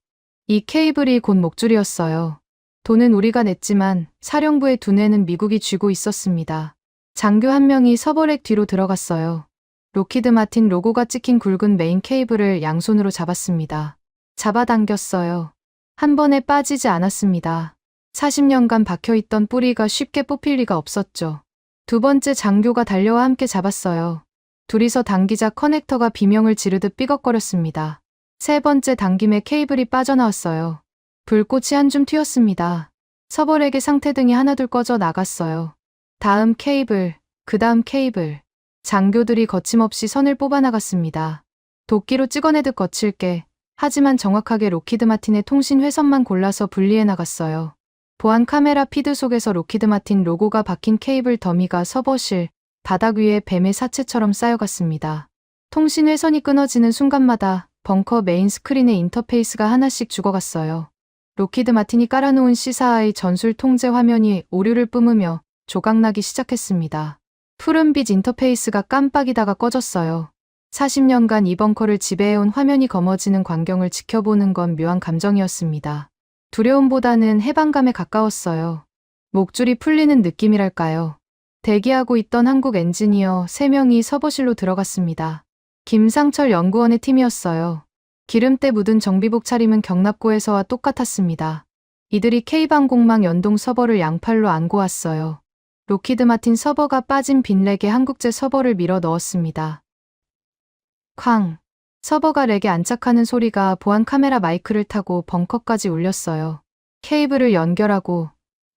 이 케이블이 곧 목줄이었어요. 돈은 우리가 냈지만 사령부의 두뇌는 미국이 쥐고 있었습니다. 장교 한 명이 서버렉 뒤로 들어갔어요. 로키드 마틴 로고가 찍힌 굵은 메인 케이블을 양손으로 잡았습니다. 잡아당겼어요. 한 번에 빠지지 않았습니다. 40년간 박혀있던 뿌리가 쉽게 뽑힐 리가 없었죠. 두 번째 장교가 달려와 함께 잡았어요. 둘이서 당기자 커넥터가 비명을 지르듯 삐걱거렸습니다. 세 번째 당김에 케이블이 빠져나왔어요. 불꽃이 한 줌 튀었습니다. 서버렉의 상태등이 하나둘 꺼져 나갔어요. 다음 케이블, 그 다음 케이블. 장교들이 거침없이 선을 뽑아나갔습니다. 도끼로 찍어내듯 거칠게, 하지만 정확하게 로키드 마틴의 통신 회선만 골라서 분리해 나갔어요. 보안 카메라 피드 속에서 로키드 마틴 로고가 박힌 케이블 더미가 서버실, 바닥 위에 뱀의 사체처럼 쌓여갔습니다. 통신 회선이 끊어지는 순간마다 벙커 메인 스크린의 인터페이스가 하나씩 죽어갔어요. 로키드 마틴이 깔아놓은 C4의 전술 통제 화면이 오류를 뿜으며 조각나기 시작했습니다. 푸른빛 인터페이스가 깜빡이다가 꺼졌어요. 40년간 이 벙커를 지배해온 화면이 검어지는 광경을 지켜보는 건 묘한 감정이었습니다. 두려움보다는 해방감에 가까웠어요. 목줄이 풀리는 느낌이랄까요. 대기하고 있던 한국 엔지니어 3명이 서버실로 들어갔습니다. 김상철 연구원의 팀이었어요. 기름때 묻은 정비복 차림은 경납고에서와 똑같았습니다. 이들이 K방공망 연동 서버를 양팔로 안고 왔어요. 로키드 마틴 서버가 빠진 빈렉에 한국제 서버를 밀어 넣었습니다. 쾅! 서버가 렉에 안착하는 소리가 보안 카메라 마이크를 타고 벙커까지 울렸어요. 케이블을 연결하고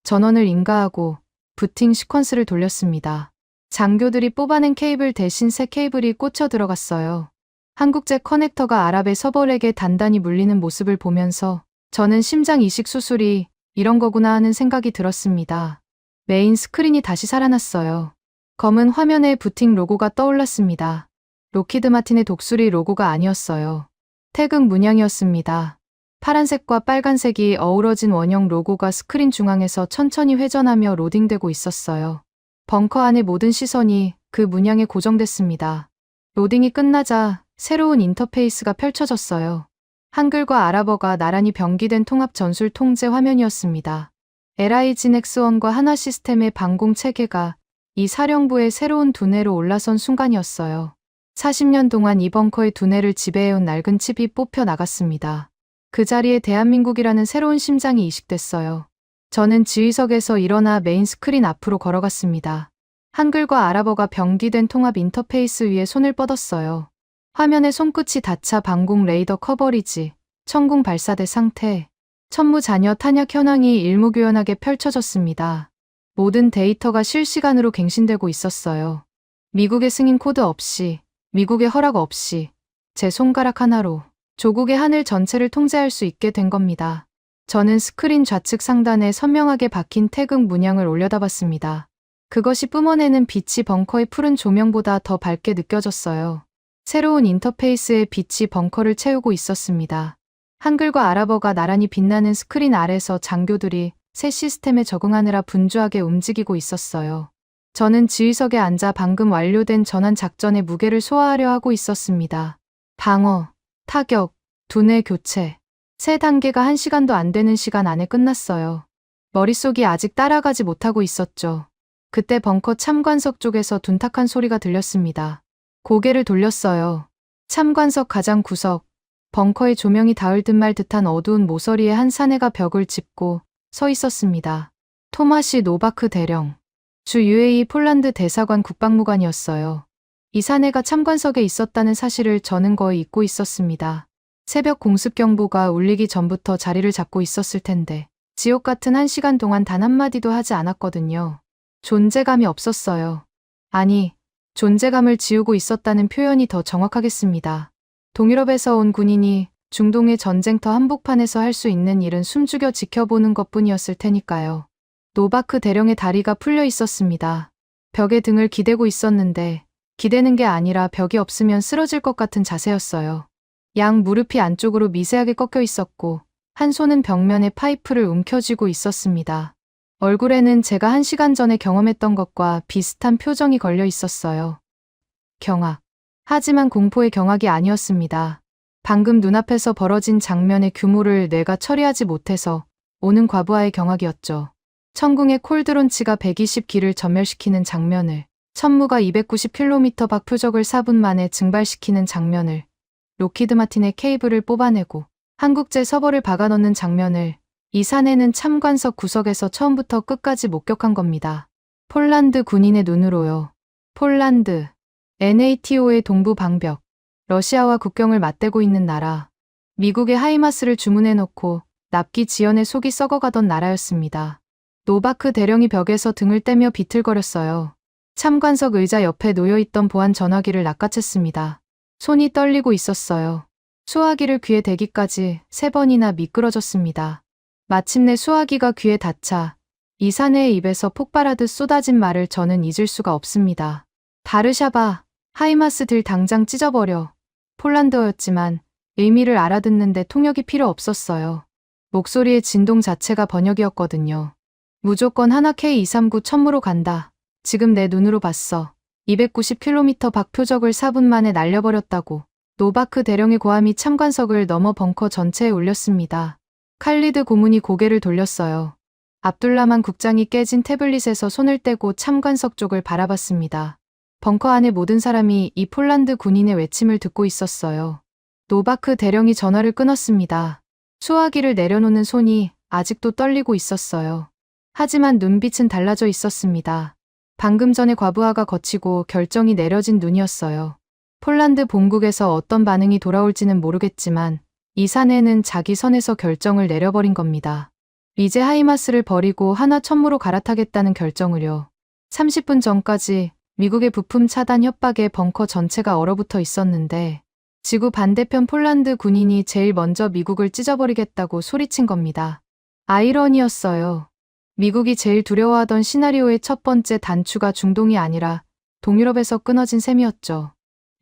전원을 인가하고 부팅 시퀀스를 돌렸습니다. 장교들이 뽑아낸 케이블 대신 새 케이블이 꽂혀 들어갔어요. 한국제 커넥터가 아랍의 서버렉에 단단히 물리는 모습을 보면서 저는 심장 이식 수술이 이런 거구나 하는 생각이 들었습니다. 메인 스크린이 다시 살아났어요. 검은 화면에 부팅 로고가 떠올랐습니다. 로키드 마틴의 독수리 로고가 아니었어요. 태극 문양이었습니다. 파란색과 빨간색이 어우러진 원형 로고가 스크린 중앙에서 천천히 회전하며 로딩되고 있었어요. 벙커 안의 모든 시선이 그 문양에 고정됐습니다. 로딩이 끝나자 새로운 인터페이스가 펼쳐졌어요. 한글과 아랍어가 나란히 병기된 통합 전술 통제 화면이었습니다. LIGNX1과 한화 시스템의 방공 체계가 이 사령부의 새로운 두뇌로 올라선 순간이었어요. 40년 동안 이 벙커의 두뇌를 지배해온 낡은 칩이 뽑혀 나갔습니다. 그 자리에 대한민국이라는 새로운 심장이 이식됐어요. 저는 지휘석에서 일어나 메인 스크린 앞으로 걸어갔습니다. 한글과 아랍어가 병기된 통합 인터페이스 위에 손을 뻗었어요. 화면에 손끝이 닿자 방공 레이더 커버리지, 천궁 발사대 상태, 천무자녀 탄약 현황이 일목요연하게 펼쳐졌습니다. 모든 데이터가 실시간으로 갱신되고 있었어요. 미국의 승인 코드 없이, 미국의 허락 없이 제 손가락 하나로 조국의 하늘 전체를 통제할 수 있게 된 겁니다. 저는 스크린 좌측 상단에 선명하게 박힌 태극 문양을 올려다봤습니다. 그것이 뿜어내는 빛이 벙커의 푸른 조명보다 더 밝게 느껴졌어요. 새로운 인터페이스의 빛이 벙커를 채우고 있었습니다. 한글과 아랍어가 나란히 빛나는 스크린 아래서 장교들이 새 시스템에 적응하느라 분주하게 움직이고 있었어요. 저는 지휘석에 앉아 방금 완료된 전환 작전의 무게를 소화하려 하고 있었습니다. 방어, 타격, 두뇌 교체. 3단계가 1시간도 안 되는 시간 안에 끝났어요. 머릿속이 아직 따라가지 못하고 있었죠. 그때 벙커 참관석 쪽에서 둔탁한 소리가 들렸습니다. 고개를 돌렸어요. 참관석 가장 구석, 벙커의 조명이 닿을 듯 말 듯한 어두운 모서리에 한 사내가 벽을 짚고 서 있었습니다. 토마시 노바크 대령. 주 UAE 폴란드 대사관 국방무관이었어요. 이 사내가 참관석에 있었다는 사실을 저는 거의 잊고 있었습니다. 새벽 공습 경보가 울리기 전부터 자리를 잡고 있었을 텐데 지옥 같은 1시간 동안 단 한마디도 하지 않았거든요. 존재감이 없었어요. 아니, 존재감을 지우고 있었다는 표현이 더 정확하겠습니다. 동유럽에서 온 군인이 중동의 전쟁터 한복판에서 할 수 있는 일은 숨죽여 지켜보는 것뿐이었을 테니까요. 노바크 대령의 다리가 풀려 있었습니다. 벽에 등을 기대고 있었는데 기대는 게 아니라 벽이 없으면 쓰러질 것 같은 자세였어요. 양 무릎이 안쪽으로 미세하게 꺾여 있었고 한 손은 벽면에 파이프를 움켜쥐고 있었습니다. 얼굴에는 제가 1시간 전에 경험했던 것과 비슷한 표정이 걸려 있었어요. 경악. 하지만 공포의 경악이 아니었습니다. 방금 눈앞에서 벌어진 장면의 규모를 뇌가 처리하지 못해서 오는 과부하의 경악이었죠. 천궁의 콜드론치가 120기를 전멸시키는 장면을, 천무가 290km 밖 표적을 4분 만에 증발시키는 장면을, 로키드 마틴의 케이블을 뽑아내고 한국제 서버를 박아넣는 장면을 이 사내는 참관석 구석에서 처음부터 끝까지 목격한 겁니다. 폴란드 군인의 눈으로요. 폴란드, NATO의 동부 방벽, 러시아와 국경을 맞대고 있는 나라, 미국의 하이마스를 주문해놓고 납기 지연에 속이 썩어가던 나라였습니다. 노바크 대령이 벽에서 등을 떼며 비틀거렸어요. 참관석 의자 옆에 놓여있던 보안 전화기를 낚아챘습니다. 손이 떨리고 있었어요. 수화기를 귀에 대기까지 3번이나 미끄러졌습니다. 마침내 수화기가 귀에 닿자 이 사내의 입에서 폭발하듯 쏟아진 말을 저는 잊을 수가 없습니다. 바르샤바, 하이마스 들 당장 찢어버려. 폴란드어였지만 의미를 알아듣는데 통역이 필요 없었어요. 목소리의 진동 자체가 번역이었거든요. 무조건 하나 K239 천무로 간다. 지금 내 눈으로 봤어. 290km 밖 표적을 4분 만에 날려버렸다고. 노바크 대령의 고함이 참관석을 넘어 벙커 전체에 울렸습니다. 칼리드 고문이 고개를 돌렸어요. 압둘라만 국장이 깨진 태블릿에서 손을 떼고 참관석 쪽을 바라봤습니다. 벙커 안의 모든 사람이 이 폴란드 군인의 외침을 듣고 있었어요. 노바크 대령이 전화를 끊었습니다. 수화기를 내려놓는 손이 아직도 떨리고 있었어요. 하지만 눈빛은 달라져 있었습니다. 방금 전에 과부하가 거치고 결정이 내려진 눈이었어요. 폴란드 본국에서 어떤 반응이 돌아올지는 모르겠지만 이 사내는 자기 선에서 결정을 내려버린 겁니다. 이제 하이마스를 버리고 하나 천무로 갈아타겠다는 결정을요. 30분 전까지 미국의 부품 차단 협박에 벙커 전체가 얼어붙어 있었는데 지구 반대편 폴란드 군인이 제일 먼저 미국을 찢어버리겠다고 소리친 겁니다. 아이러니였어요. 미국이 제일 두려워하던 시나리오의 첫 번째 단추가 중동이 아니라 동유럽에서 끊어진 셈이었죠.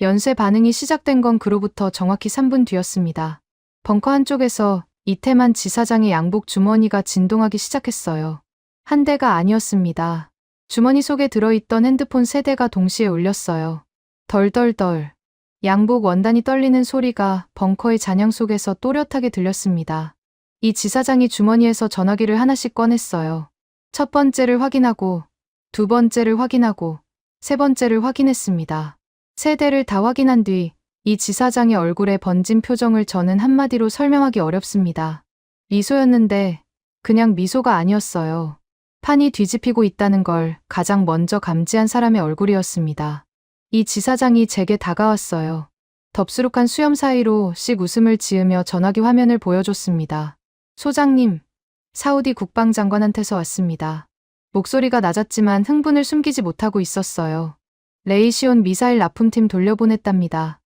연쇄 반응이 시작된 건 그로부터 정확히 3분 뒤였습니다. 벙커 한쪽에서 이태만 지사장의 양복 주머니가 진동하기 시작했어요. 한 대가 아니었습니다. 주머니 속에 들어있던 핸드폰 3대가 동시에 울렸어요. 덜덜덜. 양복 원단이 떨리는 소리가 벙커의 잔향 속에서 또렷하게 들렸습니다. 이 지사장이 주머니에서 전화기를 하나씩 꺼냈어요. 첫 번째를 확인하고, 두 번째를 확인하고, 세 번째를 확인했습니다. 3대를 다 확인한 뒤 이 지사장의 얼굴에 번진 표정을 저는 한마디로 설명하기 어렵습니다. 미소였는데 그냥 미소가 아니었어요. 판이 뒤집히고 있다는 걸 가장 먼저 감지한 사람의 얼굴이었습니다. 이 지사장이 제게 다가왔어요. 덥수룩한 수염 사이로 씩 웃음을 지으며 전화기 화면을 보여줬습니다. 소장님, 사우디 국방장관한테서 왔습니다. 목소리가 낮았지만 흥분을 숨기지 못하고 있었어요. 레이시온 미사일 납품팀 돌려보냈답니다.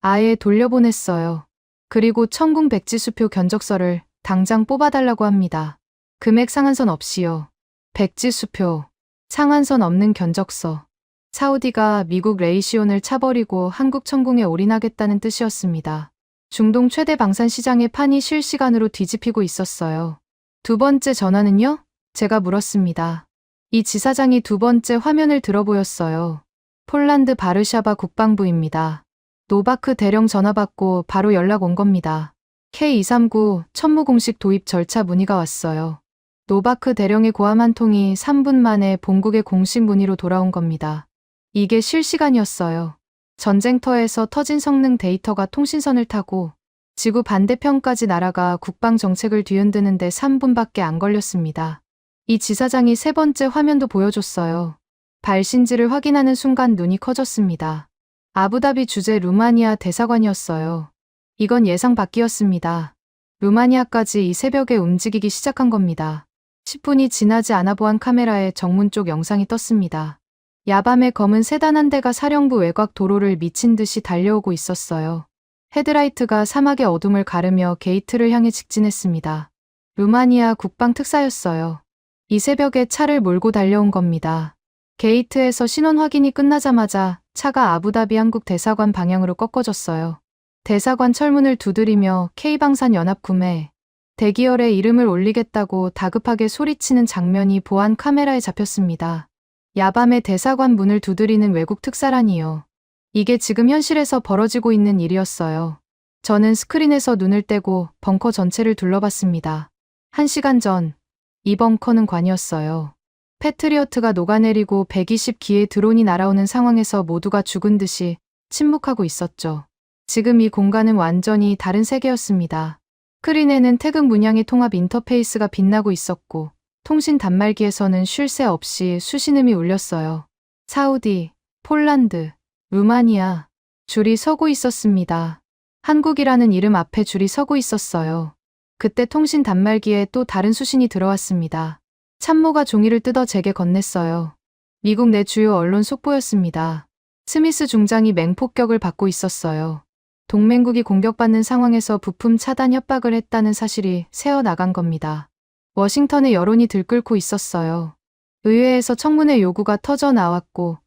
아예 돌려보냈어요. 그리고 천궁 백지수표 견적서를 당장 뽑아달라고 합니다. 금액 상한선 없이요. 백지수표, 상한선 없는 견적서. 사우디가 미국 레이시온을 차버리고 한국 천궁에 올인하겠다는 뜻이었습니다. 중동 최대 방산 시장의 판이 실시간으로 뒤집히고 있었어요. 두 번째 전화는요? 제가 물었습니다. 이 지사장이 두 번째 화면을 들어 보였어요. 폴란드 바르샤바 국방부입니다. 노바크 대령 전화 받고 바로 연락 온 겁니다. K239 천무 공식 도입 절차 문의가 왔어요. 노바크 대령의 고함 한 통이 3분 만에 본국의 공식 문의로 돌아온 겁니다. 이게 실시간이었어요. 전쟁터에서 터진 성능 데이터가 통신선을 타고 지구 반대편까지 날아가 국방 정책을 뒤흔드는데 3분밖에 안 걸렸습니다. 이 지사장이 세 번째 화면도 보여줬어요. 발신지를 확인하는 순간 눈이 커졌습니다. 아부다비 주재 루마니아 대사관이었어요. 이건 예상 밖이었습니다. 루마니아까지 이 새벽에 움직이기 시작한 겁니다. 10분이 지나지 않아 보안 카메라에 정문 쪽 영상이 떴습니다. 야밤에 검은 세단 한 대가 사령부 외곽 도로를 미친 듯이 달려오고 있었어요. 헤드라이트가 사막의 어둠을 가르며 게이트를 향해 직진했습니다. 루마니아 국방 특사였어요. 이 새벽에 차를 몰고 달려온 겁니다. 게이트에서 신원 확인이 끝나자마자 차가 아부다비 한국 대사관 방향으로 꺾어졌어요. 대사관 철문을 두드리며 K방산 연합구매, 대기열에 이름을 올리겠다고 다급하게 소리치는 장면이 보안 카메라에 잡혔습니다. 야밤에 대사관 문을 두드리는 외국 특사라니요. 이게 지금 현실에서 벌어지고 있는 일이었어요. 저는 스크린에서 눈을 떼고 벙커 전체를 둘러봤습니다. 1시간 전, 이 벙커는 관이었어요. 패트리어트가 녹아내리고 120기의 드론이 날아오는 상황에서 모두가 죽은 듯이 침묵하고 있었죠. 지금 이 공간은 완전히 다른 세계였습니다. 스크린에는 태극 문양의 통합 인터페이스가 빛나고 있었고 통신 단말기에서는 쉴 새 없이 수신음이 울렸어요. 사우디, 폴란드, 루마니아, 줄이 서고 있었습니다. 한국이라는 이름 앞에 줄이 서고 있었어요. 그때 통신 단말기에 또 다른 수신이 들어왔습니다. 참모가 종이를 뜯어 제게 건넸어요. 미국 내 주요 언론 속보였습니다. 스미스 중장이 맹폭격을 받고 있었어요. 동맹국이 공격받는 상황에서 부품 차단 협박을 했다는 사실이 새어나간 겁니다. 워싱턴의 여론이 들끓고 있었어요. 의회에서 청문회 요구가 터져 나왔고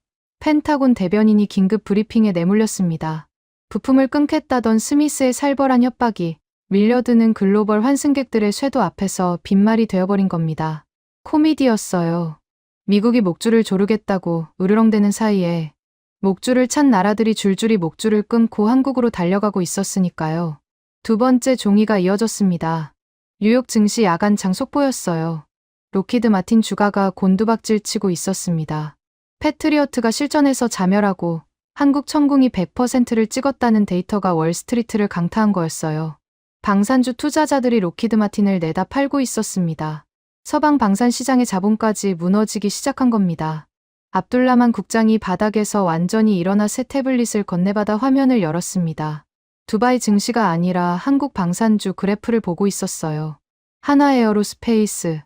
펜타곤 대변인이 긴급 브리핑에 내몰렸습니다. 부품을 끊겠다던 스미스의 살벌한 협박이 밀려드는 글로벌 환승객들의 쇄도 앞에서 빈말이 되어버린 겁니다. 코미디였어요. 미국이 목줄을 조르겠다고 으르렁대는 사이에 목줄을 찬 나라들이 줄줄이 목줄을 끊고 한국으로 달려가고 있었으니까요. 두 번째 종이가 이어졌습니다. 뉴욕 증시 야간장 속보였어요. 로키드 마틴 주가가 곤두박질 치고 있었습니다. 패트리어트가 실전에서 자멸하고 한국 천궁이 100%를 찍었다는 데이터가 월스트리트를 강타한 거였어요. 방산주 투자자들이 로키드 마틴을 내다 팔고 있었습니다. 서방 방산 시장의 자본까지 무너지기 시작한 겁니다. 압둘라만 국장이 바닥에서 완전히 일어나 새 태블릿을 건네받아 화면을 열었습니다. 두바이 증시가 아니라 한국 방산주 그래프를 보고 있었어요. 하나에어로스페이스,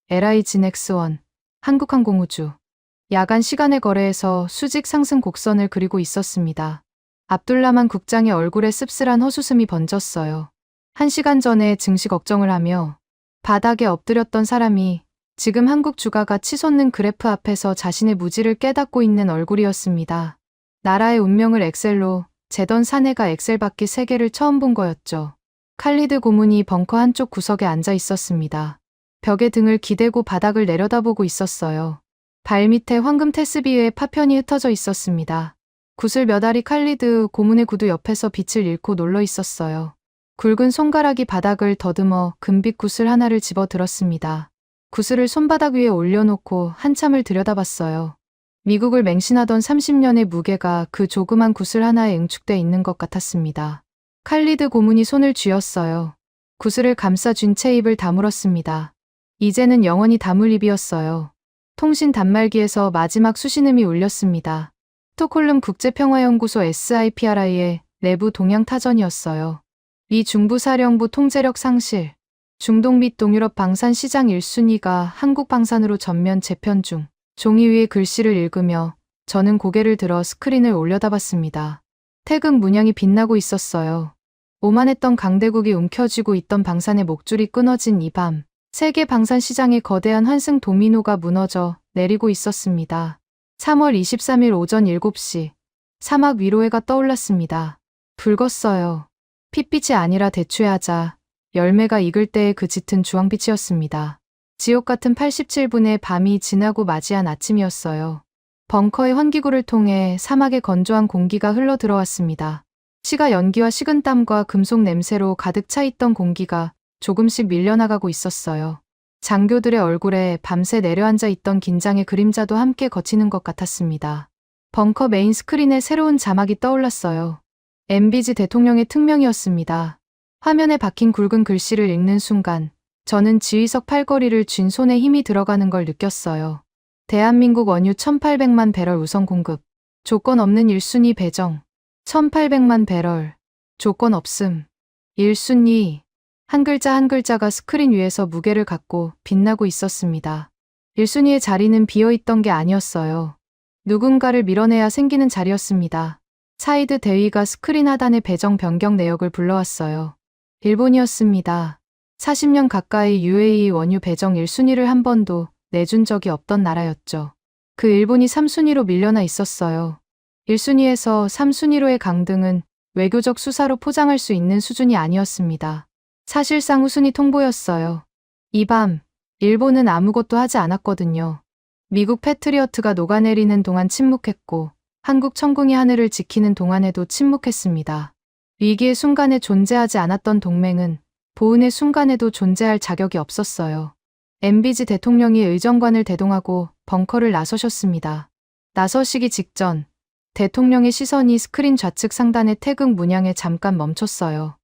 LI진엑스원, 한국항공우주. 야간 시간의 거래에서 수직 상승 곡선을 그리고 있었습니다. 압둘라만 국장의 얼굴에 씁쓸한 헛웃음이 번졌어요. 1시간 전에 증시 걱정을 하며 바닥에 엎드렸던 사람이 지금 한국 주가가 치솟는 그래프 앞에서 자신의 무지를 깨닫고 있는 얼굴이었습니다. 나라의 운명을 엑셀로 재던 사내가 엑셀 바퀴 3개를 처음 본 거였죠. 칼리드 고문이 벙커 한쪽 구석에 앉아 있었습니다. 벽에 등을 기대고 바닥을 내려다보고 있었어요. 발밑에 황금 테스비의 파편이 흩어져 있었습니다. 구슬 몇 알이 칼리드 고문의 구두 옆에서 빛을 잃고 놀러 있었어요. 굵은 손가락이 바닥을 더듬어 금빛 구슬 하나를 집어 들었습니다. 구슬을 손바닥 위에 올려놓고 한참을 들여다봤어요. 미국을 맹신하던 30년의 무게가 그 조그만 구슬 하나에 응축돼 있는 것 같았습니다. 칼리드 고문이 손을 쥐었어요. 구슬을 감싸 쥔 채 입을 다물었습니다. 이제는 영원히 다물 입이었어요. 통신 단말기에서 마지막 수신음이 울렸습니다. 스톡홀름 국제평화연구소 SIPRI의 내부 동향 타전이었어요. 미 중부사령부 통제력 상실, 중동 및 동유럽 방산 시장 1순위가 한국 방산으로 전면 재편 중. 종이 위에 글씨를 읽으며 저는 고개를 들어 스크린을 올려다봤습니다. 태극 문양이 빛나고 있었어요. 오만했던 강대국이 움켜쥐고 있던 방산의 목줄이 끊어진 이 밤, 세계 방산 시장의 거대한 환승 도미노가 무너져 내리고 있었습니다. 3월 23일 오전 7시, 사막 위로 해가 떠올랐습니다. 붉었어요. 핏빛이 아니라 대추야자, 열매가 익을 때의 그 짙은 주황빛이었습니다. 지옥 같은 87분의 밤이 지나고 맞이한 아침이었어요. 벙커의 환기구를 통해 사막의 건조한 공기가 흘러 들어왔습니다. 시가 연기와 식은땀과 금속 냄새로 가득 차 있던 공기가 조금씩 밀려나가고 있었어요. 장교들의 얼굴에 밤새 내려앉아 있던 긴장의 그림자도 함께 거치는 것 같았습니다. 벙커 메인 스크린에 새로운 자막이 떠올랐어요. MBG 대통령의 특명이었습니다. 화면에 박힌 굵은 글씨를 읽는 순간 저는 지휘석 팔걸이를 쥔 손에 힘이 들어가는 걸 느꼈어요. 대한민국 원유 1800만 배럴 우선 공급. 조건 없는 1순위 배정. 1800만 배럴. 조건 없음. 1순위. 한 글자 한 글자가 스크린 위에서 무게를 갖고 빛나고 있었습니다. 1순위의 자리는 비어있던 게 아니었어요. 누군가를 밀어내야 생기는 자리였습니다. 사이드 대위가 스크린 하단의 배정 변경 내역을 불러왔어요. 일본이었습니다. 40년 가까이 UAE 원유 배정 1순위를 한 번도 내준 적이 없던 나라였죠. 그 일본이 3순위로 밀려나 있었어요. 1순위에서 3순위로의 강등은 외교적 수사로 포장할 수 있는 수준이 아니었습니다. 사실상 후순위 통보였어요. 이 밤, 일본은 아무것도 하지 않았거든요. 미국 패트리어트가 녹아내리는 동안 침묵했고, 한국 천궁이 하늘을 지키는 동안에도 침묵했습니다. 위기의 순간에 존재하지 않았던 동맹은 보은의 순간에도 존재할 자격이 없었어요. MBG 대통령이 의정관을 대동하고 벙커를 나서셨습니다. 나서시기 직전 대통령의 시선이 스크린 좌측 상단의 태극 문양에 잠깐 멈췄어요.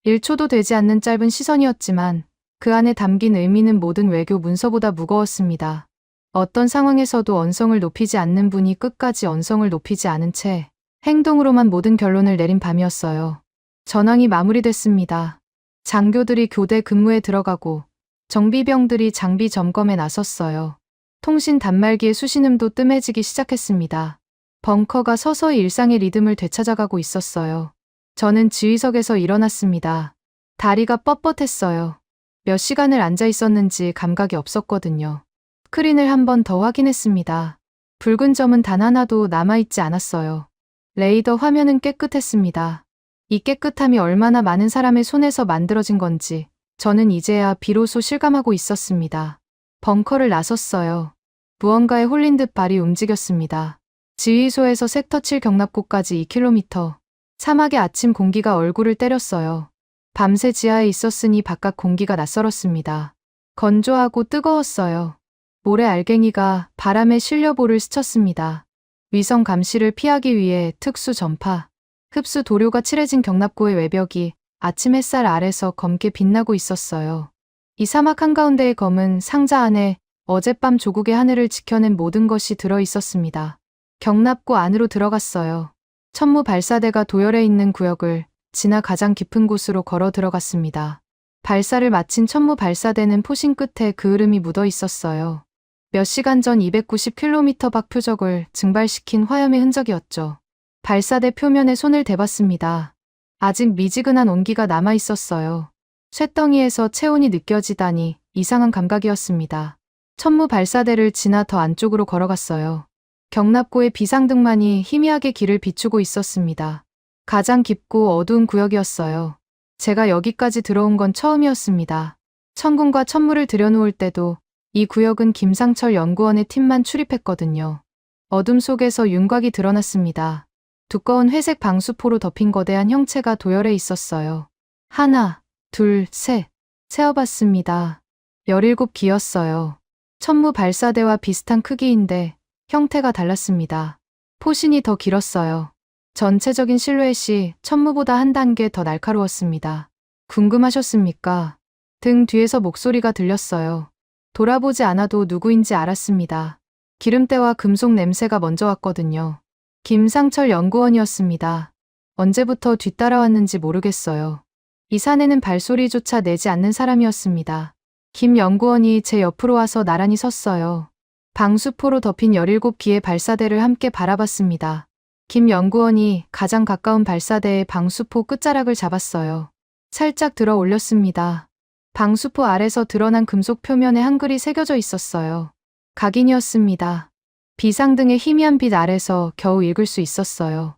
1초도 되지 않는 짧은 시선이었지만 그 안에 담긴 의미는 모든 외교 문서보다 무거웠습니다. 어떤 상황에서도 언성을 높이지 않는 분이 끝까지 언성을 높이지 않은 채 행동으로만 모든 결론을 내린 밤이었어요. 전황이 마무리됐습니다. 장교들이 교대 근무에 들어가고 정비병들이 장비 점검에 나섰어요. 통신 단말기의 수신음도 뜸해지기 시작했습니다. 벙커가 서서히 일상의 리듬을 되찾아가고 있었어요. 저는 지휘석에서 일어났습니다. 다리가 뻣뻣했어요. 몇 시간을 앉아 있었는지 감각이 없었거든요. 스크린을 한 번 더 확인했습니다. 붉은 점은 단 하나도 남아있지 않았어요. 레이더 화면은 깨끗했습니다. 이 깨끗함이 얼마나 많은 사람의 손에서 만들어진 건지 저는 이제야 비로소 실감하고 있었습니다. 벙커를 나섰어요. 무언가에 홀린 듯 발이 움직였습니다. 지휘소에서 섹터 7 경납고까지 2km. 사막의 아침 공기가 얼굴을 때렸어요. 밤새 지하에 있었으니 바깥 공기가 낯설었습니다. 건조하고 뜨거웠어요. 모래 알갱이가 바람에 실려 볼을 스쳤습니다. 위성 감시를 피하기 위해 특수 전파, 흡수 도료가 칠해진 경납고의 외벽이 아침 햇살 아래서 검게 빛나고 있었어요. 이 사막 한가운데의 검은 상자 안에 어젯밤 조국의 하늘을 지켜낸 모든 것이 들어 있었습니다. 경납고 안으로 들어갔어요. 천무 발사대가 도열해 있는 구역을 지나 가장 깊은 곳으로 걸어 들어갔습니다. 발사를 마친 천무 발사대는 포신 끝에 그을음이 묻어 있었어요. 몇 시간 전 290km 밖 표적을 증발시킨 화염의 흔적이었죠. 발사대 표면에 손을 대봤습니다. 아직 미지근한 온기가 남아 있었어요. 쇳덩이에서 체온이 느껴지다니 이상한 감각이었습니다. 천무 발사대를 지나 더 안쪽으로 걸어갔어요. 경납고의 비상등만이 희미하게 길을 비추고 있었습니다. 가장 깊고 어두운 구역이었어요. 제가 여기까지 들어온 건 처음이었습니다. 천군과 천무를 들여놓을 때도 이 구역은 김상철 연구원의 팀만 출입했거든요. 어둠 속에서 윤곽이 드러났습니다. 두꺼운 회색 방수포로 덮인 거대한 형체가 도열해 있었어요. 하나, 둘, 셋. 세어봤습니다. 17기였어요. 천무 발사대와 비슷한 크기인데 형태가 달랐습니다. 포신이 더 길었어요. 전체적인 실루엣이 천무보다 한 단계 더 날카로웠습니다. 궁금하셨습니까? 등 뒤에서 목소리가 들렸어요. 돌아보지 않아도 누구인지 알았습니다. 기름때와 금속 냄새가 먼저 왔거든요. 김상철 연구원이었습니다. 언제부터 뒤따라왔는지 모르겠어요. 이 산에는 발소리조차 내지 않는 사람이었습니다. 김 연구원이 제 옆으로 와서 나란히 섰어요. 방수포로 덮인 17기의 발사대를 함께 바라봤습니다. 김 연구원이 가장 가까운 발사대의 방수포 끝자락을 잡았어요. 살짝 들어 올렸습니다. 방수포 아래서 드러난 금속 표면에 한글이 새겨져 있었어요. 각인이었습니다. 비상등의 희미한 빛 아래서 겨우 읽을 수 있었어요.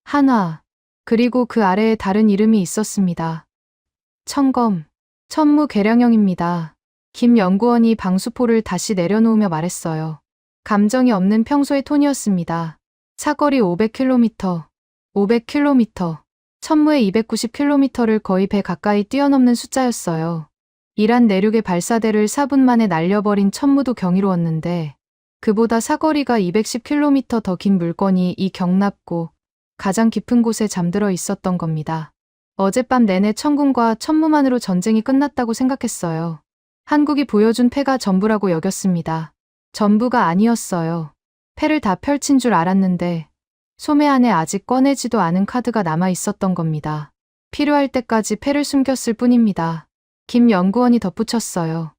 한화. 그리고 그 아래에 다른 이름이 있었습니다. 천검. 천무 계량형입니다. 김 연구원이 방수포를 다시 내려놓으며 말했어요. 감정이 없는 평소의 톤이었습니다. 사거리 500km. 500km. 천무의 290km를 거의 배 가까이 뛰어넘는 숫자였어요. 이란 내륙의 발사대를 4분 만에 날려버린 천무도 경이로웠는데 그보다 사거리가 210km 더 긴 물건이 이 경납고 가장 깊은 곳에 잠들어 있었던 겁니다. 어젯밤 내내 천군과 천무만으로 전쟁이 끝났다고 생각했어요. 한국이 보여준 패가 전부라고 여겼습니다. 전부가 아니었어요. 패를 다 펼친 줄 알았는데 소매 안에 아직 꺼내지도 않은 카드가 남아 있었던 겁니다. 필요할 때까지 패를 숨겼을 뿐입니다. 김 연구원이 덧붙였어요.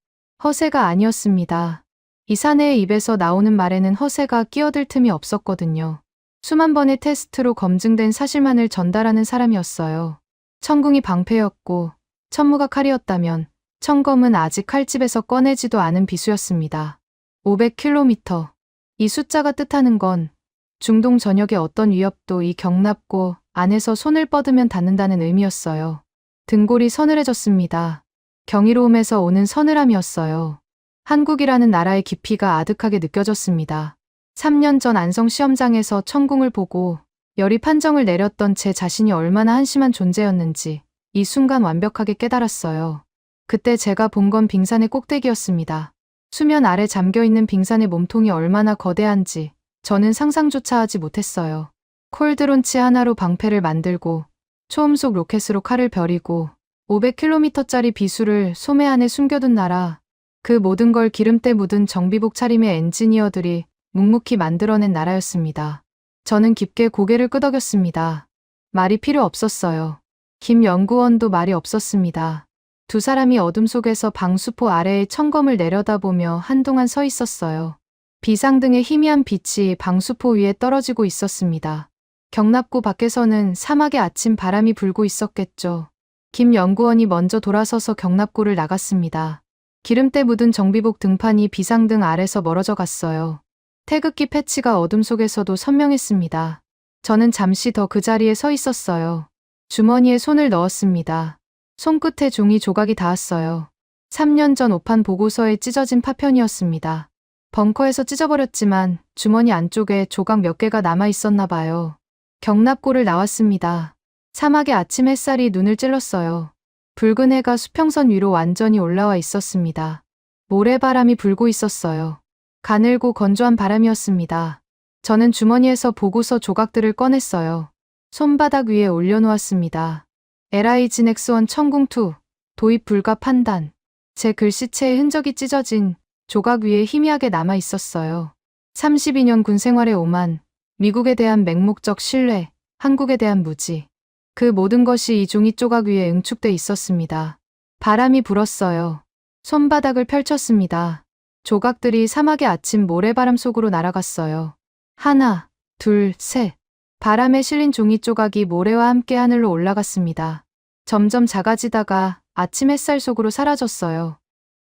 허세가 아니었습니다. 이 사내의 입에서 나오는 말에는 허세가 끼어들 틈이 없었거든요. 수만 번의 테스트로 검증된 사실만을 전달하는 사람이었어요. 천궁이 방패였고 천무가 칼이었다면 천검은 아직 칼집에서 꺼내지도 않은 비수였습니다. 500km. 이 숫자가 뜻하는 건 중동 전역의 어떤 위협도 이 경납고 안에서 손을 뻗으면 닿는다는 의미였어요. 등골이 서늘해졌습니다. 경이로움에서 오는 서늘함이었어요. 한국이라는 나라의 깊이가 아득하게 느껴졌습니다. 3년 전 안성 시험장에서 천궁을 보고 열이 판정을 내렸던 제 자신이 얼마나 한심한 존재였는지 이 순간 완벽하게 깨달았어요. 그때 제가 본 건 빙산의 꼭대기였습니다. 수면 아래 잠겨있는 빙산의 몸통이 얼마나 거대한지 저는 상상조차 하지 못했어요. 콜드론치 하나로 방패를 만들고 초음속 로켓으로 칼을 벼리고 500km짜리 비수를 소매 안에 숨겨둔 나라. 그 모든 걸 기름때 묻은 정비복 차림의 엔지니어들이 묵묵히 만들어낸 나라였습니다. 저는 깊게 고개를 끄덕였습니다. 말이 필요 없었어요. 김 연구원도 말이 없었습니다. 두 사람이 어둠 속에서 방수포 아래의 천검을 내려다보며 한동안 서 있었어요. 비상등의 희미한 빛이 방수포 위에 떨어지고 있었습니다. 경납고 밖에서는 사막의 아침 바람이 불고 있었겠죠. 김 연구원이 먼저 돌아서서 경납고를 나갔습니다. 기름때 묻은 정비복 등판이 비상등 아래서 멀어져 갔어요. 태극기 패치가 어둠 속에서도 선명했습니다. 저는 잠시 더 그 자리에 서 있었어요. 주머니에 손을 넣었습니다. 손끝에 종이 조각이 닿았어요. 3년 전 오판 보고서에 찢어진 파편이었습니다. 벙커에서 찢어버렸지만 주머니 안쪽에 조각 몇 개가 남아 있었나 봐요. 경납고를 나왔습니다. 사막의 아침 햇살이 눈을 찔렀어요. 붉은 해가 수평선 위로 완전히 올라와 있었습니다. 모래바람이 불고 있었어요. 가늘고 건조한 바람이었습니다. 저는 주머니에서 보고서 조각들을 꺼냈어요. 손바닥 위에 올려놓았습니다. LIG 넥스원 천궁2, 도입 불가 판단. 제 글씨체의 흔적이 찢어진 조각 위에 희미하게 남아 있었어요. 32년 군 생활의 오만, 미국에 대한 맹목적 신뢰, 한국에 대한 무지. 그 모든 것이 이 종이 조각 위에 응축돼 있었습니다. 바람이 불었어요. 손바닥을 펼쳤습니다. 조각들이 사막의 아침 모래바람 속으로 날아갔어요. 하나, 둘, 셋. 바람에 실린 종이 조각이 모래와 함께 하늘로 올라갔습니다. 점점 작아지다가 아침 햇살 속으로 사라졌어요.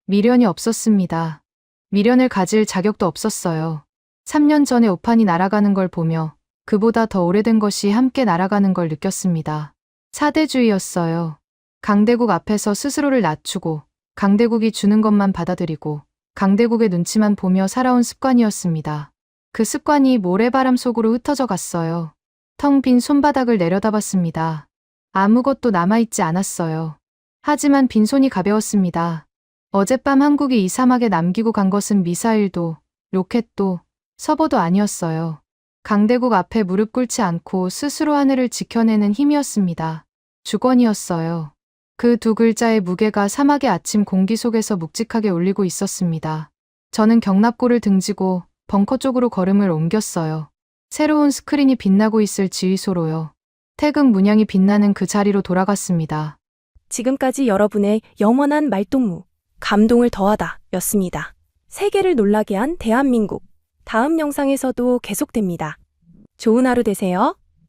미련이 없었습니다. 미련을 가질 자격도 없었어요. 3년 전에 오판이 날아가는 걸 보며 그보다 더 오래된 것이 함께 날아가는 걸 느꼈습니다. 사대주의였어요. 강대국 앞에서 스스로를 낮추고 강대국이 주는 것만 받아들이고 강대국의 눈치만 보며 살아온 습관이었습니다. 그 습관이 모래바람 속으로 흩어져 갔어요. 텅 빈 손바닥을 내려다봤습니다. 아무것도 남아있지 않았어요. 하지만 빈손이 가벼웠습니다. 어젯밤 한국이 이 사막에 남기고 간 것은 미사일도, 로켓도, 서버도 아니었어요. 강대국 앞에 무릎 꿇지 않고 스스로 하늘을 지켜내는 힘이었습니다. 주권이었어요. 그 두 글자의 무게가 사막의 아침 공기 속에서 묵직하게 울리고 있었습니다. 저는 경납고를 등지고 벙커 쪽으로 걸음을 옮겼어요. 새로운 스크린이 빛나고 있을 지휘소로요. 태극 문양이 빛나는 그 자리로 돌아갔습니다. 지금까지 여러분의 영원한 말동무, 감동을 더하다 였습니다. 세계를 놀라게 한 대한민국. 다음 영상에서도 계속됩니다. 좋은 하루 되세요.